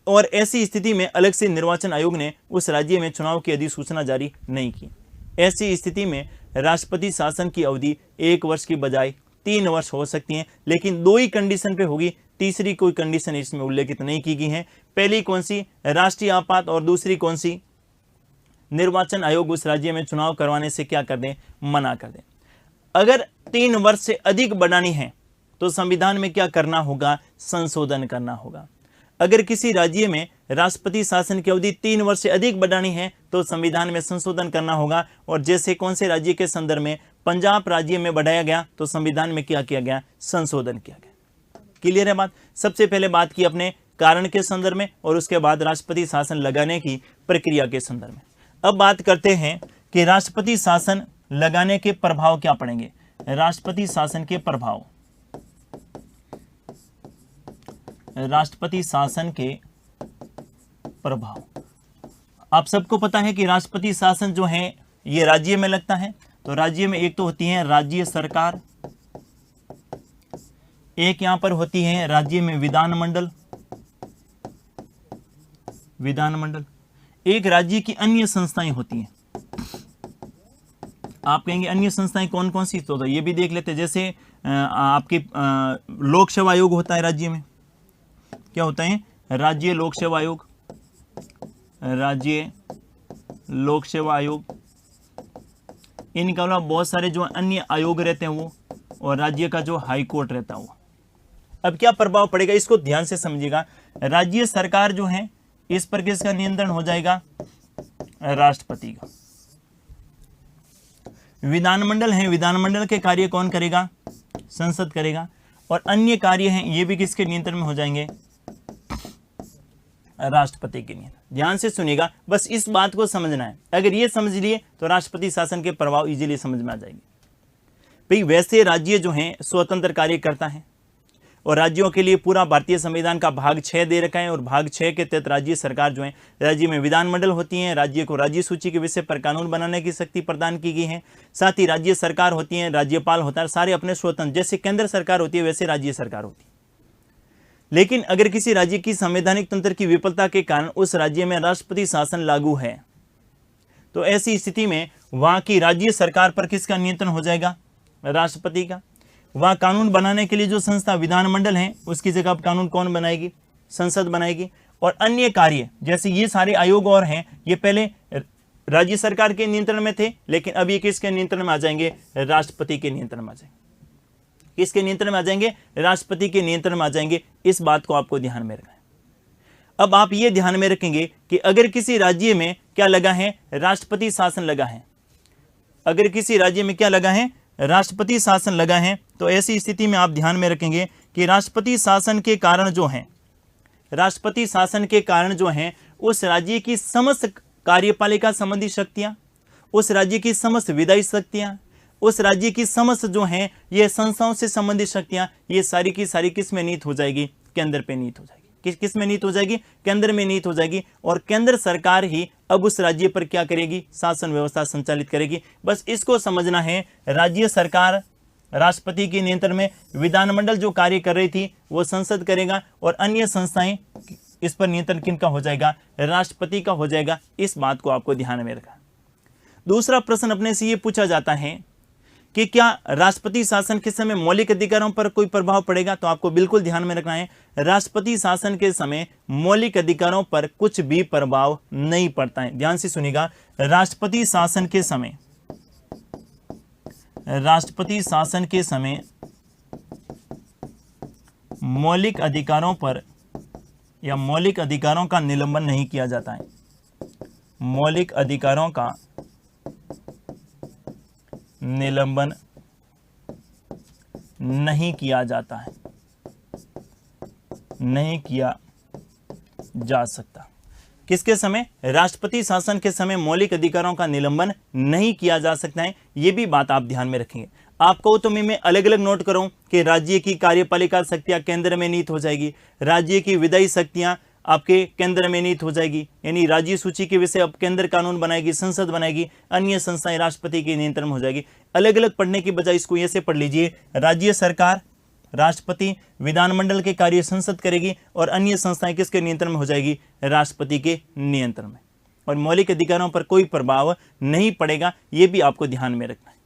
Speaker 1: और ऐसी स्थिति में अलग से निर्वाचन आयोग ने उस राज्य में चुनाव की अधिसूचना जारी नहीं की। ऐसी स्थिति में राष्ट्रपति शासन की अवधि 1 वर्ष की बजाय 3 वर्ष हो सकती है, लेकिन 2 ही कंडीशन पे होगी। तीसरी कोई कंडीशन इसमें उल्लेखित नहीं की गई है। पहली कौन सी? राष्ट्रीय आपात। और दूसरी कौन सी? निर्वाचन आयोग उस राज्य में चुनाव करवाने से क्या कर दें? मना कर दें। अगर 3 वर्ष से अधिक बढ़ानी है तो संविधान में क्या करना होगा? संशोधन करना होगा। अगर किसी राज्य में राष्ट्रपति शासन की अवधि 3 वर्ष से अधिक बढ़ानी है तो संविधान में संशोधन करना होगा। और जैसे कौन से राज्य के संदर्भ में, पंजाब राज्य में बढ़ाया गया तो संविधान में क्या किया गया, संशोधन किया गया। क्लियर है बात। सबसे पहले बात की अपने कारण के संदर्भ में और उसके बाद राष्ट्रपति शासन लगाने की प्रक्रिया के संदर्भ में। अब बात करते हैं कि राष्ट्रपति शासन लगाने के प्रभाव क्या पड़ेंगे। राष्ट्रपति शासन के प्रभाव, राष्ट्रपति शासन के प्रभाव, आप सबको पता है कि राष्ट्रपति शासन जो है ये राज्य में लगता है। तो राज्य में एक तो होती है राज्य सरकार, एक यहां पर होती है राज्य में विधानमंडल, विधानमंडल, एक राज्य की अन्य संस्थाएं होती हैं। आप कहेंगे अन्य संस्थाएं कौन कौन सी, तो ये भी देख लेते हैं। जैसे आपके लोक सेवा आयोग होता है राज्य में, क्या होता है, राज्य लोक सेवा आयोग, राज्य लोक सेवा आयोग। इनके अलावा बहुत सारे जो अन्य आयोग रहते हैं वो, और राज्य का जो हाई कोर्ट रहता है वो। अब क्या प्रभाव पड़ेगा इसको ध्यान से समझिएगा। राज्य सरकार जो है इस पर किसका नियंत्रण हो जाएगा, राष्ट्रपति का। विधानमंडल है, विधानमंडल के कार्य कौन करेगा, संसद करेगा। और अन्य कार्य हैं ये भी किसके नियंत्रण में हो जाएंगे, राष्ट्रपति के नियंत्रण। ध्यान से सुनिएगा, बस इस बात को समझना है। अगर ये समझ लिए तो राष्ट्रपति शासन के प्रभाव इजीली समझ में आ जाएंगे। भाई वैसे राज्य जो हैं स्वतंत्र कार्य करता है और राज्यों के लिए पूरा भारतीय संविधान का भाग 6 दे रखा है। और भाग 6 के तहत राज्य सरकार जो है, राज्य में विधानमंडल होती है, राज्य को राज्य सूची के विषय पर कानून बनाने की शक्ति प्रदान की गई है। साथ ही राज्य सरकार होती है, राज्यपाल होता है, सारे अपने स्वतंत्र, जैसे केंद्र सरकार होती है वैसे राज्य सरकार होती है। लेकिन अगर किसी राज्य की संवैधानिक तंत्र की विफलता के कारण उस राज्य में राष्ट्रपति शासन लागू है तो ऐसी स्थिति में वहां की राज्य सरकार पर किसका नियंत्रण हो जाएगा, राष्ट्रपति का। वहां कानून बनाने के लिए जो संस्था विधानमंडल है उसकी जगह अब कानून कौन बनाएगी, संसद बनाएगी। और अन्य कार्य जैसे ये सारे आयोग और हैं ये पहले राज्य सरकार के नियंत्रण में थे, लेकिन अब ये किसके नियंत्रण में आ जाएंगे, राष्ट्रपति के नियंत्रण में आ जाएंगे। किसके नियंत्रण में आ जाएंगे, राष्ट्रपति के नियंत्रण में आ जाएंगे। इस बात को आपको ध्यान में रखना है। अब आप ये ध्यान में रखेंगे कि अगर किसी राज्य में क्या लगा है, राष्ट्रपति शासन लगा है, अगर किसी राज्य में क्या लगा है, राष्ट्रपति शासन लगा है, तो ऐसी स्थिति में आप ध्यान में रखेंगे कि राष्ट्रपति शासन के कारण जो है, राष्ट्रपति शासन के कारण जो है उस राज्य की समस्त कार्यपालिका संबंधी शक्तियां, उस राज्य की समस्त विधायी शक्तियां, उस राज्य की समस्त जो हैं ये संस्थाओं से संबंधित शक्तियां, ये सारी की सारी किस में नीत हो जाएगी, केंद्र पे नीत हो जाएगी। किस में नीत हो जाएगी, केंद्र में नीत हो जाएगी। और केंद्र सरकार ही अब उस राज्य पर क्या करेगी, शासन व्यवस्था संचालित करेगी। बस इसको समझना है। राज्य सरकार राष्ट्रपति के नियंत्रण में, विधानमंडल जो कार्य कर रही थी वो संसद करेगा, और अन्य संस्थाएं इस पर नियंत्रण किनका हो जाएगा, राष्ट्रपति का हो जाएगा। इस बात को आपको ध्यान में रखना। दूसरा प्रश्न अपने से ये पूछा जाता है कि क्या राष्ट्रपति शासन के समय मौलिक अधिकारों पर कोई प्रभाव पड़ेगा, तो आपको बिल्कुल ध्यान में रखना है। राष्ट्रपति शासन के समय मौलिक अधिकारों पर कुछ भी प्रभाव नहीं पड़ता है। ध्यान से सुनिएगा, राष्ट्रपति शासन के समय, राष्ट्रपति शासन के समय मौलिक अधिकारों पर या मौलिक अधिकारों का निलंबन नहीं किया जाता है। मौलिक अधिकारों का निलंबन नहीं किया जाता है, नहीं किया जा सकता। किसके समय, राष्ट्रपति शासन के समय मौलिक अधिकारों का निलंबन नहीं किया जा सकता है। यह भी बात आप ध्यान में रखेंगे। आपको तो मैं अलग अलग नोट करूं कि राज्य की कार्यपालिका शक्तियां केंद्र में नीत हो जाएगी, राज्य की विधायी शक्तियां आपके केंद्र में नीत हो जाएगी, यानी राज्य सूची के विषय अब केंद्र कानून बनाएगी, संसद बनाएगी, अन्य संस्थाएं राष्ट्रपति के नियंत्रण में हो जाएगी। अलग अलग पढ़ने की बजाय इसको ऐसे पढ़ लीजिए, राज्य सरकार राष्ट्रपति, विधानमंडल के कार्य संसद करेगी, और अन्य संस्थाएं किसके नियंत्रण में हो जाएगी, राष्ट्रपति के नियंत्रण में। और मौलिक अधिकारों पर कोई प्रभाव नहीं पड़ेगा, ये भी आपको ध्यान में रखना है।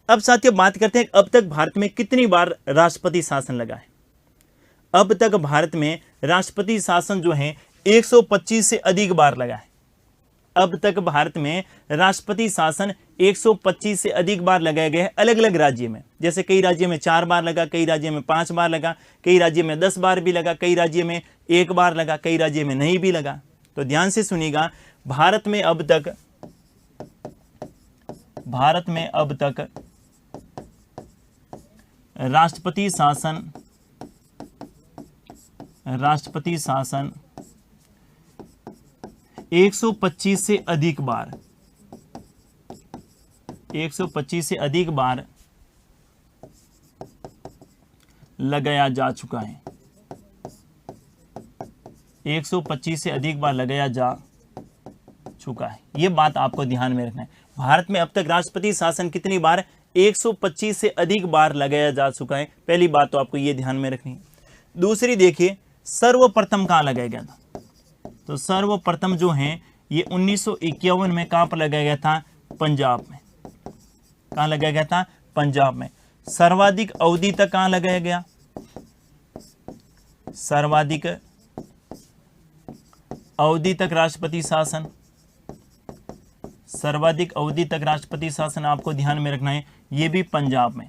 Speaker 1: अब साथियों बात करते हैं अब तक भारत में कितनी बार राष्ट्रपति शासन लगा है। अब तक भारत में राष्ट्रपति शासन जो है 125 से अधिक बार लगा है। अब तक भारत में राष्ट्रपति शासन 125 से अधिक बार लगाया गया है अलग अलग राज्य में। जैसे कई राज्यों में 4 बार लगा, कई राज्यों में 5 बार लगा, कई राज्यों में 10 बार भी लगा, कई राज्यों में 1 बार लगा, कई राज्यों में नहीं भी लगा। तो ध्यान से सुनिएगा, भारत में अब तक राष्ट्रपति शासन 125 से अधिक बार लगाया जा चुका है। 125 से अधिक बार लगाया जा चुका है। यह बात आपको ध्यान में रखना है। भारत में अब तक राष्ट्रपति शासन कितनी बार? 125 से अधिक बार लगाया जा चुका है। पहली बात तो आपको यह ध्यान में रखनी है। दूसरी देखिए, सर्वप्रथम कहां लगाया गया था? तो सर्वप्रथम जो है ये 1951 में कहां पर लगाया गया था? पंजाब में। कहां लगाया गया था? पंजाब में। सर्वाधिक अवधि तक कहां लगाया गया? सर्वाधिक अवधि तक राष्ट्रपति शासन, सर्वाधिक अवधि तक राष्ट्रपति शासन आपको ध्यान में रखना है, ये भी पंजाब में।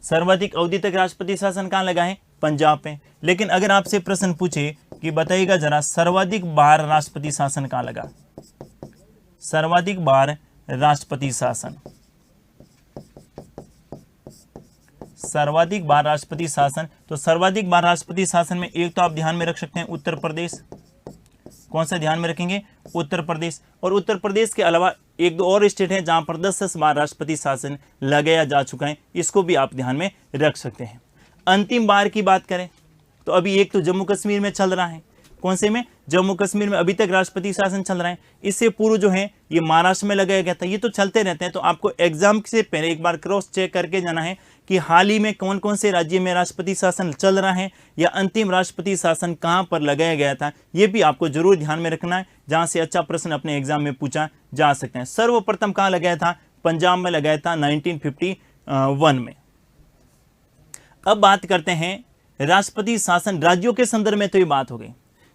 Speaker 1: सर्वाधिक अवधि तक राष्ट्रपति शासन कहां लगा है? पंजाब में। लेकिन अगर आपसे प्रश्न पूछे कि बताइएगा जरा सर्वाधिक बार राष्ट्रपति शासन कहां लगा? सर्वाधिक बार राष्ट्रपति शासन, सर्वाधिक बार राष्ट्रपति शासन, तो सर्वाधिक बार राष्ट्रपति शासन में एक तो आप ध्यान में रख सकते हैं उत्तर प्रदेश। कौन सा ध्यान में रखेंगे? उत्तर प्रदेश। और उत्तर प्रदेश के अलावा एक दो और स्टेट हैं जहां पर 10 बार राष्ट्रपति शासन लगाया जा चुका है, इसको भी आप ध्यान में रख सकते हैं। अंतिम बार की बात करें तो अभी एक तो जम्मू कश्मीर में चल रहा है। कौन से में? जम्मू कश्मीर में अभी तक राष्ट्रपति शासन चल रहा है। इससे पूर्व जो है ये महाराष्ट्र में लगाया गया था। ये तो चलते रहते हैं, तो आपको एग्जाम से पहले एक बार क्रॉस चेक करके जाना है कि हाल ही में कौन कौन से राज्य में राष्ट्रपति शासन चल रहा है या अंतिम राष्ट्रपति शासन कहां पर लगाया गया था। ये भी आपको जरूर ध्यान में रखना है, जहां से अच्छा प्रश्न अपने एग्जाम में पूछा जा सकते हैं। सर्वप्रथम कहां लगाया था? पंजाब में लगाया था 1951 में। अब बात करते हैं राष्ट्रपति शासन राज्यों के संदर्भ में, तो ये बात हो गई।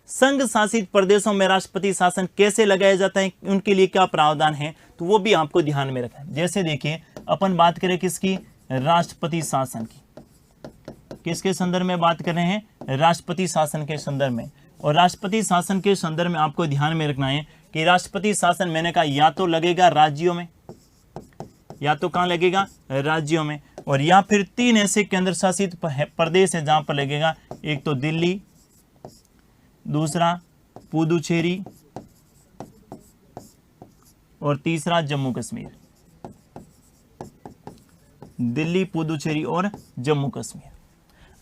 Speaker 1: संघ शासित प्रदेशों में राष्ट्रपति शासन कैसे लगाया जाता है, उनके लिए क्या प्रावधान है, तो वो भी आपको ध्यान में रखना है। जैसे देखिए, अपन बात करें किसकी? राष्ट्रपति शासन की। किसके संदर्भ में बात कर रहे हैं? राष्ट्रपति शासन के संदर्भ में। और राष्ट्रपति शासन के संदर्भ में आपको ध्यान में रखना है कि राष्ट्रपति शासन मैंने कहा या तो लगेगा राज्यों में, या तो कहां लगेगा? राज्यों में, और या फिर 3 ऐसे केंद्र शासित प्रदेश है जहां पर लगेगा। एक तो दिल्ली, दूसरा पुदुचेरी, और तीसरा जम्मू कश्मीर। दिल्ली, पुदुचेरी और जम्मू कश्मीर।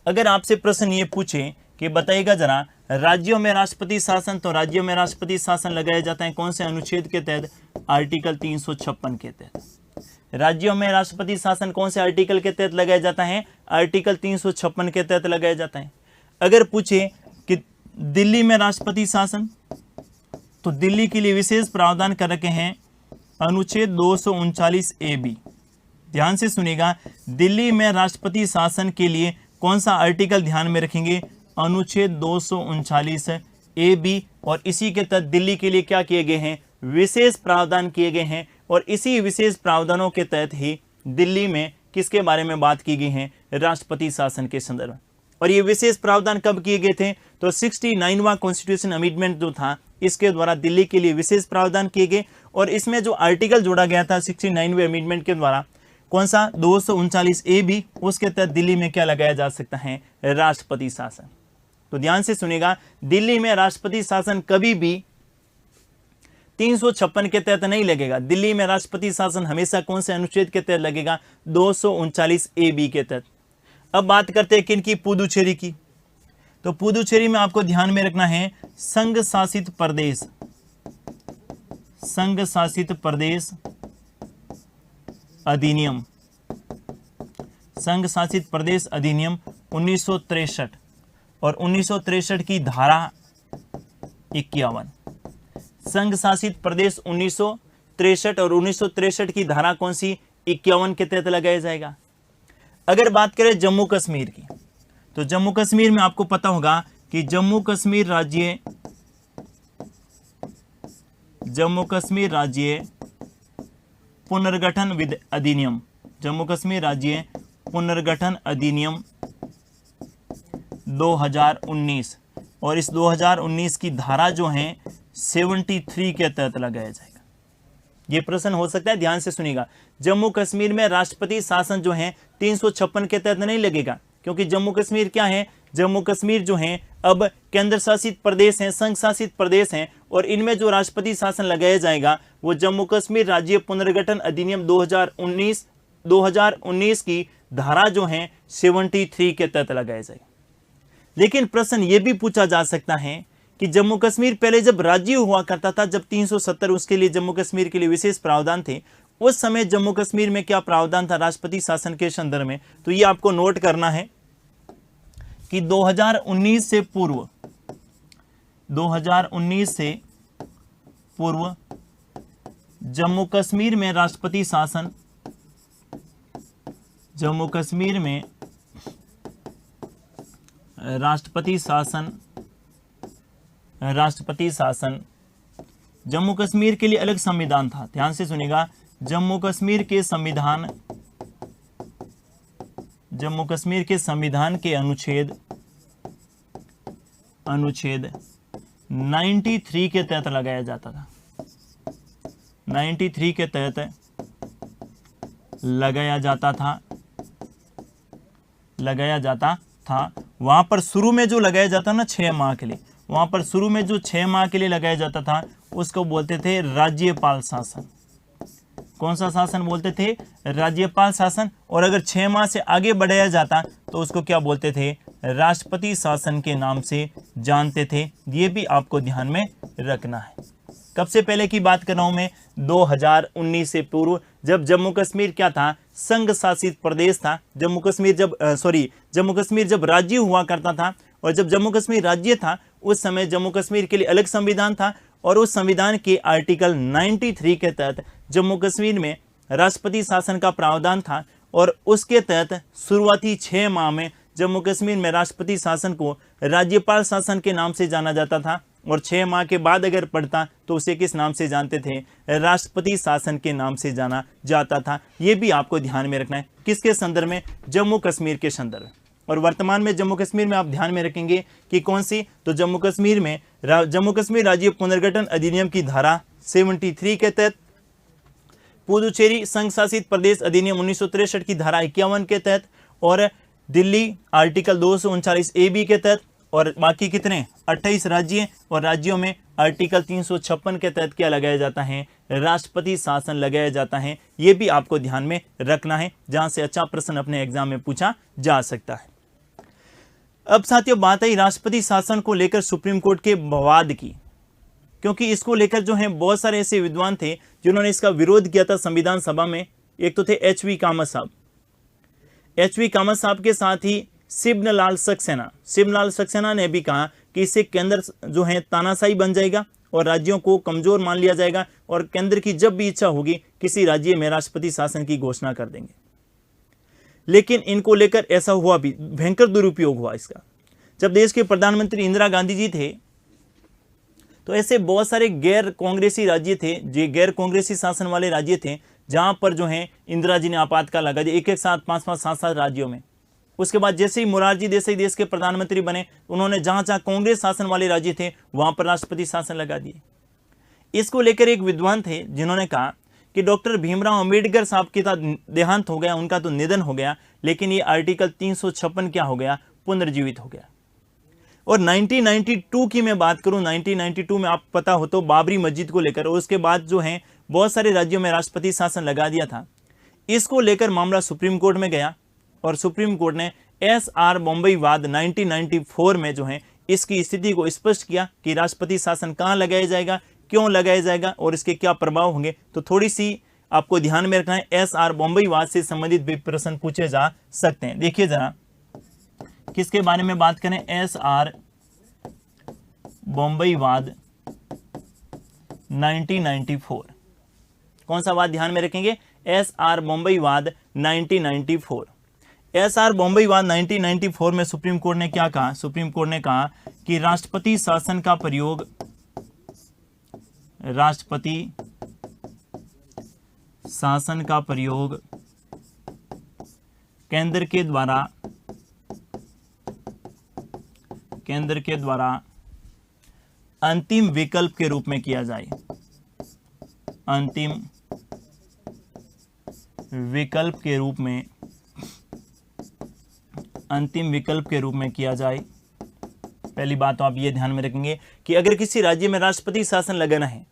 Speaker 1: अगर आपसे प्रश्न ये पूछे कि बताइएगा जरा राज्यों में राष्ट्रपति शासन, तो राज्यों में राष्ट्रपति शासन लगाया जाता है कौन से अनुच्छेद के तहत? आर्टिकल 356 के तहत। राज्यों में राष्ट्रपति शासन कौन से आर्टिकल के तहत लगाया जाता है? आर्टिकल 356 के तहत लगाया जाता है। अगर पूछे कि दिल्ली में राष्ट्रपति शासन, तो दिल्ली के लिए विशेष प्रावधान कर रखे हैं अनुच्छेद 239A(b). ध्यान से सुनिएगा, दिल्ली में राष्ट्रपति शासन के लिए कौन सा आर्टिकल ध्यान में रखेंगे? अनुच्छेद 239A(b), और इसी के तहत दिल्ली के लिए क्या किए गए हैं? विशेष प्रावधान किए गए हैं। और इसी विशेष प्रावधानों के तहत ही दिल्ली में किसके बारे में बात की गई है? राष्ट्रपति शासन के संदर्भ में। और ये विशेष प्रावधान कब किए गए थे? तो 69वां कॉन्स्टिट्यूशन अमेंडमेंट जो था, इसके द्वारा दिल्ली के लिए विशेष प्रावधान किए गए। और इसमें जो आर्टिकल जोड़ा गया था 69वें अमेंडमेंट के द्वारा, कौन सा? 239A(b), उसके तहत दिल्ली में क्या लगाया जा सकता है? राष्ट्रपति शासन। तो ध्यान से सुनिएगा, दिल्ली में राष्ट्रपति शासन कभी भी 356 के तहत नहीं लगेगा। दिल्ली में राष्ट्रपति शासन हमेशा कौन से अनुच्छेद के तहत लगेगा? 239A(b) के तहत। अब बात करते हैं किनकी? पुदुचेरी की। तो पुदुचेरी में आपको ध्यान में रखना है संघ शासित प्रदेश, संघ शासित प्रदेश अधिनियम, संघ शासित प्रदेश अधिनियम 1963 और 1963 की धारा 51। संघ शासित प्रदेश 1963 और 1963 की धारा कौन सी? 51 के तहत लगाया जाएगा। अगर बात करें जम्मू कश्मीर की, तो जम्मू कश्मीर में आपको पता होगा कि जम्मू कश्मीर राज्य जम्मू कश्मीर राज्य पुनर्गठन अधिनियम, जम्मू कश्मीर राज्य पुनर्गठन अधिनियम 2019, और इस 2019 की धारा जो है 73 के तहत लगाया जाएगा। ये प्रश्न हो सकता है, ध्यान से सुनिएगा। जम्मू कश्मीर में राष्ट्रपति शासन जो है 356 के तहत नहीं लगेगा, क्योंकि जम्मू कश्मीर क्या है, जम्मू कश्मीर जो है अब केंद्र शासित प्रदेश हैं, संघ शासित प्रदेश हैं, और इनमें जो राष्ट्रपति शासन लगाया जाएगा वो जम्मू कश्मीर राज्य पुनर्गठन अधिनियम 2019 की धारा जो है 73 के तहत लगाया जाएगा। लेकिन प्रश्न ये भी पूछा जा सकता है कि जम्मू कश्मीर पहले जब राज्य हुआ करता था, जब 370 उसके लिए जम्मू कश्मीर के लिए विशेष प्रावधान थे, उस समय जम्मू कश्मीर में क्या प्रावधान था राष्ट्रपति शासन के संदर्भ में, तो ये आपको नोट करना है कि 2019 से पूर्व, 2019 से पूर्व जम्मू कश्मीर में राष्ट्रपति शासन, जम्मू कश्मीर में राष्ट्रपति शासन, जम्मू कश्मीर के लिए अलग संविधान था। ध्यान से सुनिएगा, जम्मू कश्मीर के संविधान के अनुच्छेद 93 के तहत लगाया जाता था, 93 के तहत लगाया जाता था। वहां पर शुरू में जो लगाया जाता ना 6 माह के लिए, वहां पर शुरू में जो 6 माह के लिए लगाया जाता था उसको बोलते थे राज्यपाल शासन। कौन सा शासन बोलते थे? राज्यपाल शासन। और अगर 6 माह से आगे बढ़ाया जाता तो उसको क्या बोलते थे? राष्ट्रपति शासन के नाम से जानते थे। ये भी आपको ध्यान में रखना है। कब से पहले की बात कर रहा हूं मैं? 2019 से पूर्व, जब जम्मू कश्मीर क्या था? संघ शासित प्रदेश था। जम्मू कश्मीर जब राज्य हुआ करता था, और जब जम्मू कश्मीर राज्य था उस समय जम्मू कश्मीर के लिए अलग संविधान था, और उस संविधान के आर्टिकल 93 के तहत जम्मू कश्मीर में राष्ट्रपति शासन का प्रावधान था, और उसके तहत शुरुआती 6 माह में जम्मू कश्मीर में राष्ट्रपति शासन को राज्यपाल शासन के नाम से जाना जाता था, और 6 माह के बाद अगर पढ़ता तो उसे किस नाम से जानते थे? राष्ट्रपति शासन के नाम से जाना जाता था। ये भी आपको ध्यान में रखना है। किसके संदर्भ में? जम्मू कश्मीर के संदर्भ में। और वर्तमान में जम्मू कश्मीर में आप ध्यान में रखेंगे कि कौन सी? तो जम्मू कश्मीर में जम्मू कश्मीर राज्य पुनर्गठन अधिनियम की धारा 73 के तहत, पुदुचेरी संघ शासित प्रदेश अधिनियम 1963 की धारा 51 के तहत, और दिल्ली आर्टिकल 239 AB के तहत, और बाकी कितने? 28 राज्य, और राज्यों में आर्टिकल 356 के तहत क्या लगाया जाता है? राष्ट्रपति शासन लगाया जाता है। ये भी आपको ध्यान में रखना है, जहां से अच्छा प्रश्न अपने एग्जाम में पूछा जा सकता है। अब साथियों बात आई राष्ट्रपति शासन को लेकर सुप्रीम कोर्ट के विवाद की, क्योंकि इसको लेकर जो है बहुत सारे ऐसे विद्वान थे जिन्होंने इसका विरोध किया था संविधान सभा में। एक तो थे HV कामत साहब, HV कामत साहब के साथ ही शिवलाल सक्सेना ने भी कहा कि इससे केंद्र जो है तानाशाही बन जाएगा और राज्यों को कमजोर मान लिया जाएगा, और केंद्र की जब भी इच्छा होगी किसी राज्य में राष्ट्रपति शासन की घोषणा कर देंगे। लेकिन इनको लेकर ऐसा हुआ भी, भयंकर दुरुपयोग हुआ इसका। जब देश के प्रधानमंत्री इंदिरा गांधी जी थे तो ऐसे बहुत सारे गैर कांग्रेसी राज्य थे, जो गैर कांग्रेसी शासन वाले राज्य थे, जहां पर जो है इंदिरा जी ने आपातकाल लगा दिया, एक साथ 5-5, 7-7 राज्यों में। उसके बाद जैसे ही मोरारजी देसाई देश के प्रधानमंत्री बने, उन्होंने जहां जहां कांग्रेस शासन वाले राज्य थे वहां पर राष्ट्रपति शासन लगा दिए। इसको लेकर एक विद्वान थे जिन्होंने कहा कि डॉक्टर भीमराव अंबेडकर साहब की देहांत हो गया, उनका तो निधन हो गया, लेकिन ये आर्टिकल 356 क्या हो गया? पुनर्जीवित हो गया। और 1992 की मैं बात करूं, 1992 में आप पता हो तो बाबरी मस्जिद को लेकर, और उसके बाद जो है बहुत सारे राज्यों में राष्ट्रपति शासन लगा दिया था। इसको लेकर मामला सुप्रीम कोर्ट में गया, और सुप्रीम कोर्ट ने SR बॉम्बई वाद 1994 में जो है इसकी स्थिति को स्पष्ट किया कि राष्ट्रपति शासन कहां लगाया जाएगा, क्यों लगाया जाएगा, और इसके क्या प्रभाव होंगे। तो थोड़ी सी आपको ध्यान में रखना है, SR बॉम्बई वाद से संबंधित भी प्रश्न पूछे जा सकते हैं। देखिए जरा किसके बारे में बात करें? SR बॉम्बई वाद 1994। कौन सा वाद ध्यान में रखेंगे? SR बॉम्बई वाद 1994। SR बॉम्बई वाद 1994 में सुप्रीम कोर्ट ने क्या कहा? सुप्रीम कोर्ट ने कहा कि राष्ट्रपति शासन का प्रयोग राष्ट्रपति शासन का प्रयोग केंद्र के द्वारा अंतिम विकल्प के रूप में किया जाए। अंतिम विकल्प के रूप में किया जाए। पहली बात तो आप ये ध्यान में रखेंगे कि अगर किसी राज्य में राष्ट्रपति शासन लगाना है,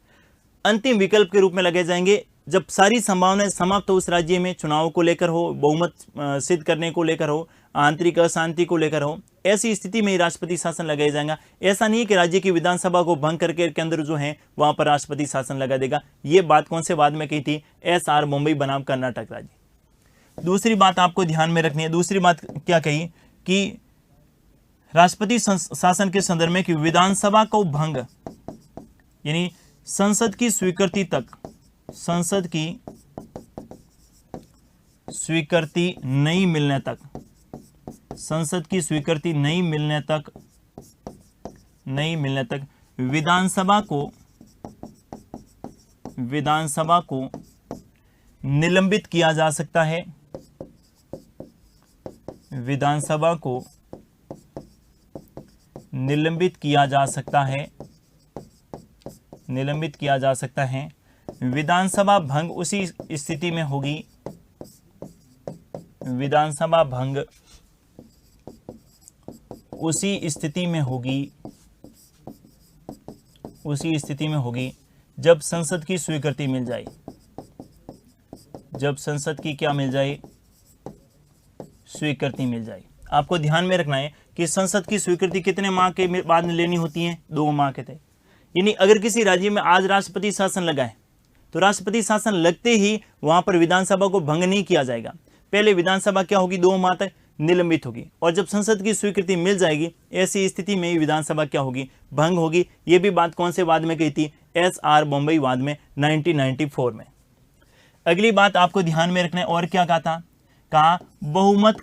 Speaker 1: अंतिम विकल्प के रूप में लगे जाएंगे जब सारी संभावनाएं समाप्त हो उस राज्य में, चुनाव को लेकर हो, बहुमत सिद्ध करने को लेकर हो, आंतरिक अशांति को लेकर हो, ऐसी स्थिति में ही राष्ट्रपति शासन लगाया जाएगा। ऐसा नहीं है कि राज्य की विधानसभा को भंग करके केंद्र जो है वहां पर राष्ट्रपति शासन लगा देगा। ये बात कौन से वाद में कही थी? SR मुंबई बनाम कर्नाटक राज्य। दूसरी बात आपको ध्यान में रखनी है। दूसरी बात क्या कही कि राष्ट्रपति शासन के संदर्भ में कि विधानसभा को भंग यानी संसद की स्वीकृति नहीं मिलने तक विधानसभा को निलंबित किया जा सकता है। विधानसभा को निलंबित किया जा सकता है। विधानसभा भंग उसी स्थिति में होगी। विधानसभा भंग उसी स्थिति में होगी जब संसद की स्वीकृति मिल जाए। जब संसद की क्या मिल जाए? स्वीकृति मिल जाए। आपको ध्यान में रखना है कि संसद की स्वीकृति कितने माह के बाद में लेनी होती है? 2 माह के तय। यानी अगर किसी राज्य में आज राष्ट्रपति शासन लगा है तो राष्ट्रपति शासन लगते ही वहां पर विधानसभा को भंग नहीं किया जाएगा। पहले विधानसभा क्या होगी? 2 माह तक निलंबित होगी, और जब संसद की स्वीकृति मिल जाएगी ऐसी स्थिति में विधानसभा क्या होगी? भंग होगी। यह भी बात कौन से वाद में कही थी? SR मुंबई वाद में 1994 में। अगली बात आपको ध्यान में रखना है। और क्या कहा? बहुमत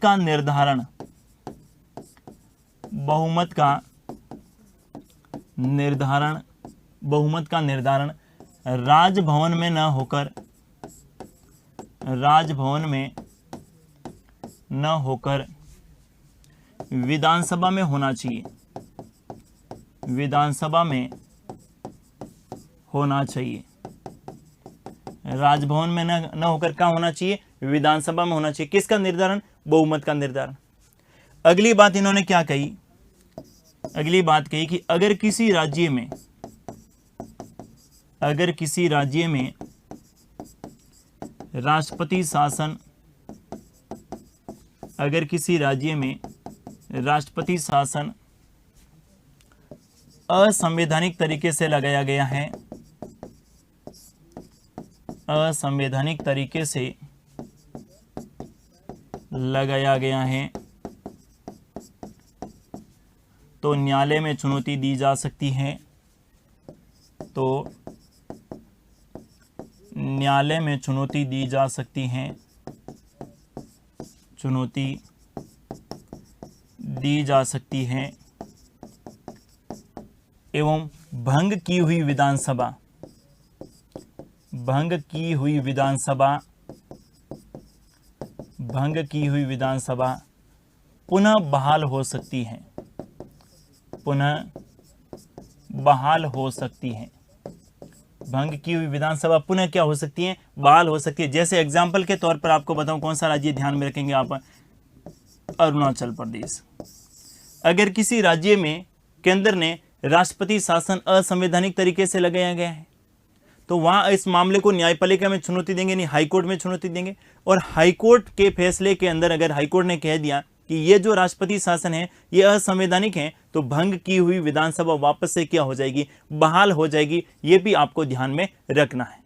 Speaker 1: का निर्धारण राजभवन में न होकर विधानसभा में होना चाहिए। राजभवन में न होकर क्या होना चाहिए? विधानसभा में होना चाहिए। किसका निर्धारण? बहुमत का निर्धारण। अगली बात इन्होंने क्या कही? अगली बात कही कि अगर किसी राज्य में राष्ट्रपति शासन असंवैधानिक तरीके से लगाया गया है, तो न्यायालय में चुनौती दी जा सकती है। एवं भंग की हुई विधानसभा पुनः बहाल हो सकती है। भंग की हुई विधानसभा पुनः क्या हो सकती है? बहाल हो सकती है। जैसे एग्जाम्पल के तौर पर आपको बताऊं, कौन सा राज्य ध्यान में रखेंगे आप? अरुणाचल प्रदेश। अगर किसी राज्य में केंद्र ने राष्ट्रपति शासन असंवैधानिक तरीके से लगाया गया है तो वहां इस मामले को न्यायपालिका में चुनौती देंगे, नहीं हाईकोर्ट में चुनौती देंगे। और हाईकोर्ट के फैसले के अंदर अगर हाईकोर्ट ने कह दिया कि ये जो राष्ट्रपति शासन है ये असंवैधानिक है, तो भंग की हुई विधानसभा वापस से क्या हो जाएगी? बहाल हो जाएगी। ये भी आपको ध्यान में रखना है।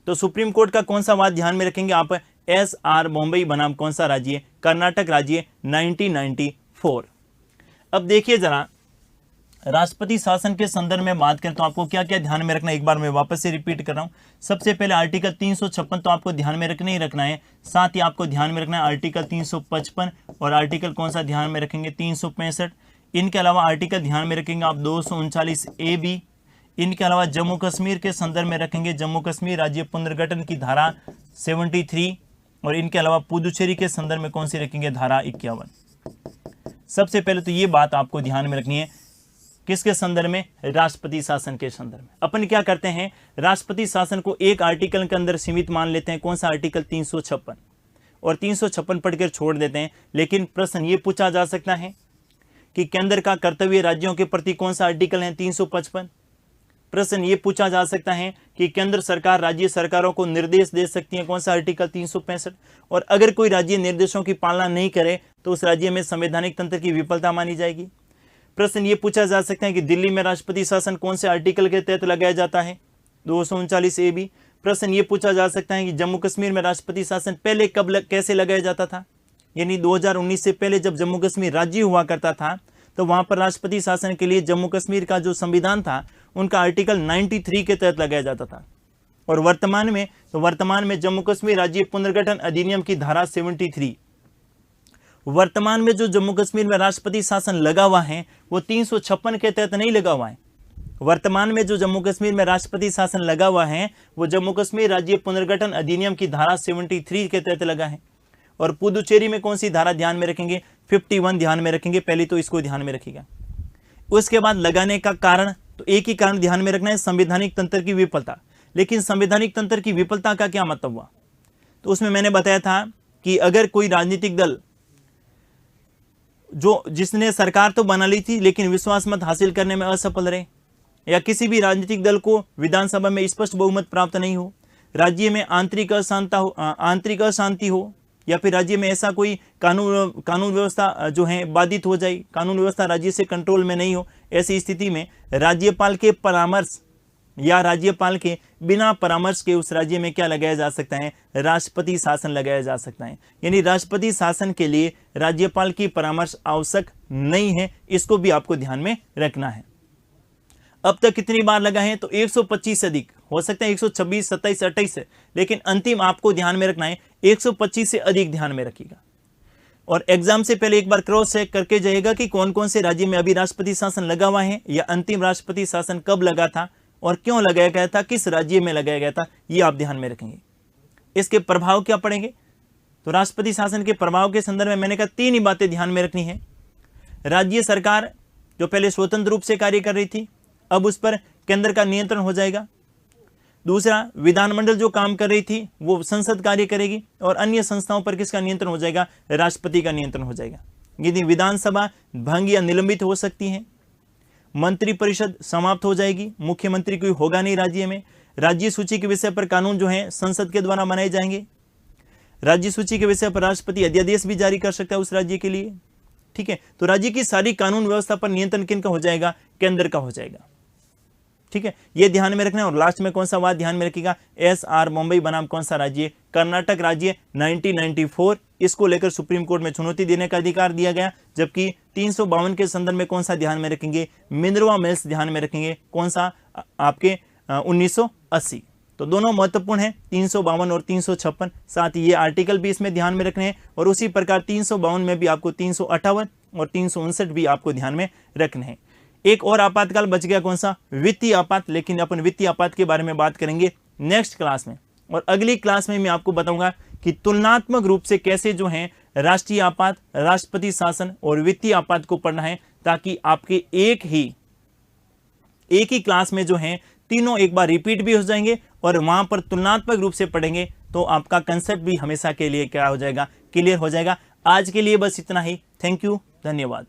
Speaker 1: तो सुप्रीम कोर्ट का कौन सा वाद ध्यान में रखेंगे आप? SR मुंबई बनाम कौन सा राज्य? कर्नाटक राज्य, 1994। अब देखिए जरा, राष्ट्रपति शासन के संदर्भ में बात करें तो आपको क्या क्या ध्यान में रखना है, एक बार मैं वापस से रिपीट कर रहा हूं। सबसे पहले आर्टिकल 356 तो आपको ध्यान में रखना ही रखना है। साथ ही आपको ध्यान में रखना है आर्टिकल 355 और आर्टिकल कौन सा ध्यान में रखेंगे? 365। इनके अलावा आर्टिकल ध्यान में रखेंगे आप 239A भी, इनके अलावा जम्मू कश्मीर के संदर्भ में रखेंगे जम्मू कश्मीर राज्य पुनर्गठन की धारा 73, और इनके अलावा पुदुचेरी के संदर्भ में कौन सी रखेंगे, धारा 51। सबसे पहले तो ये बात आपको ध्यान में रखनी है, किसके संदर्भ में, राष्ट्रपति शासन के संदर्भ में। अपन क्या करते हैं, राष्ट्रपति शासन को एक आर्टिकल के अंदर सीमित मान लेते हैं, कौन सा आर्टिकल, 356, और 356 पढ़कर छोड़ देते हैं। लेकिन प्रश्न ये पूछा जा सकता है कि केंद्र का कर्तव्य राज्यों के प्रति कौन सा आर्टिकल है, 355। प्रश्न ये पूछा जा सकता है कि केंद्र सरकार राज्य सरकारों को निर्देश दे सकती है, कौन सा आर्टिकल, 365। और अगर कोई राज्य निर्देशों की पालना नहीं करे तो उस राज्य में संवैधानिक तंत्र की विफलता मानी जाएगी। प्रश्न ये पूछा जा सकता है कि दिल्ली में राष्ट्रपति शासन कौन से आर्टिकल के तहत लगाया जाता है, 239A(b). प्रश्न ये पूछा जा सकता है कि जम्मू कश्मीर में राष्ट्रपति शासन पहले कब कैसे लगाया जाता था, यानी 2019 से पहले जब जम्मू कश्मीर राज्य हुआ करता था तो वहां पर राष्ट्रपति शासन के लिए जम्मू कश्मीर का जो संविधान था उनका आर्टिकल 93 के तहत लगाया जाता था। और वर्तमान में जम्मू कश्मीर राज्य पुनर्गठन अधिनियम की धारा 73, वर्तमान में जो जम्मू कश्मीर में राष्ट्रपति शासन लगा हुआ है वो 356 के तहत नहीं लगा हुआ है। वर्तमान में जो जम्मू कश्मीर में राष्ट्रपति शासन लगा हुआ है वो जम्मू कश्मीर राज्य पुनर्गठन अधिनियम की धारा 73 के तहत लगा है। और पुदुचेरी में कौन सी धारा ध्यान में रखेंगे, 51 ध्यान में रखेंगे, पहले तो इसको ध्यान में रखिएगा। उसके बाद लगाने का कारण, तो एक ही कारण ध्यान में रखना है, संवैधानिक तंत्र की विफलता। लेकिन संवैधानिक तंत्र की विफलता का क्या मतलब हुआ, तो उसमें मैंने बताया था कि अगर कोई राजनीतिक दल जिसने सरकार तो बना ली थी लेकिन विश्वास मत हासिल करने में असफल रहे, या किसी भी राजनीतिक दल को विधानसभा में स्पष्ट बहुमत प्राप्त नहीं हो, राज्य में आंतरिक अशांति हो, या फिर राज्य में ऐसा कोई कानून व्यवस्था जो है बाधित हो जाए, कानून व्यवस्था राज्य से कंट्रोल में नहीं हो, ऐसी स्थिति में राज्यपाल के परामर्श या राज्यपाल के बिना परामर्श के उस राज्य में क्या लगाया जा सकता है, राष्ट्रपति शासन लगाया जा सकता है। यानी राष्ट्रपति शासन के लिए राज्यपाल की परामर्श आवश्यक नहीं है, इसको भी आपको ध्यान में रखना है। अब तक कितनी बार लगा है, तो 125 से अधिक, हो सकता है 126, 27, 28, लेकिन अंतिम आपको ध्यान में रखना है 125 से अधिक ध्यान में रखिएगा। और एग्जाम से पहले एक बार क्रॉस चेक करके जाइएगा कि कौन कौन से राज्य में अभी राष्ट्रपति शासन लगा हुआ है, या अंतिम राष्ट्रपति शासन कब लगा था और क्यों लगाया गया था, किस राज्य में लगाया गया था, ये आप ध्यान में रखेंगे। इसके प्रभाव क्या पड़ेंगे, तो राष्ट्रपति शासन के प्रभाव के संदर्भ में मैंने कहा 3 ही बातें ध्यान में रखनी है। राज्य सरकार जो पहले स्वतंत्र रूप से कार्य कर रही थी, अब उस पर केंद्र का नियंत्रण हो जाएगा। दूसरा, विधानमंडल जो काम कर रही थी वो संसद कार्य करेगी, और अन्य संस्थाओं पर किसका नियंत्रण हो जाएगा, राष्ट्रपति का नियंत्रण हो जाएगा। यदि विधानसभा भंग या निलंबित हो सकती है, मंत्रिपरिषद समाप्त हो जाएगी, मुख्यमंत्री कोई होगा नहीं राज्य में, राज्य सूची के विषय पर कानून जो है संसद के द्वारा बनाए जाएंगे, राज्य सूची के विषय पर राष्ट्रपति अध्यादेश भी जारी कर सकता है उस राज्य के लिए। ठीक है, तो राज्य की सारी कानून व्यवस्था पर नियंत्रण किनका हो जाएगा, केंद्र का हो जाएगा। ठीक है, ये ध्यान में रखना है। और लास्ट में कौन सा बात ध्यान में रखिएगा, SR मुंबई बनाम कौन सा राज्य, कर्नाटक राज्य 1994, इसको लेकर सुप्रीम कोर्ट में चुनौती देने का अधिकार दिया गया। जबकि 352 के संदर्भ में कौन सा ध्यान में रखेंगे, मिनर्वा मिल्स ध्यान में रखेंगे, कौन सा, आपके 1980। तो दोनों महत्वपूर्ण है, 352 और 356। साथ ही ये आर्टिकल भी इसमें ध्यान में रखने हैं, और उसी प्रकार 352 में भी आपको 358 और 359 भी आपको ध्यान में रखने हैं। एक और आपातकाल बच गया, कौन सा, वित्तीय आपात। लेकिन अपन वित्तीय आपात के बारे में बात करेंगे नेक्स्ट क्लास में, और अगली क्लास में मैं आपको बताऊंगा कि तुलनात्मक रूप से कैसे जो है राष्ट्रीय आपात, राष्ट्रपति शासन और वित्तीय आपात को पढ़ना है, ताकि आपके एक ही क्लास में जो है तीनों एक बार रिपीट भी हो जाएंगे, और वहां पर तुलनात्मक रूप से पढ़ेंगे तो आपका कंसेप्ट भी हमेशा के लिए क्या हो जाएगा, क्लियर हो जाएगा। आज के लिए बस इतना ही। थैंक यू, धन्यवाद।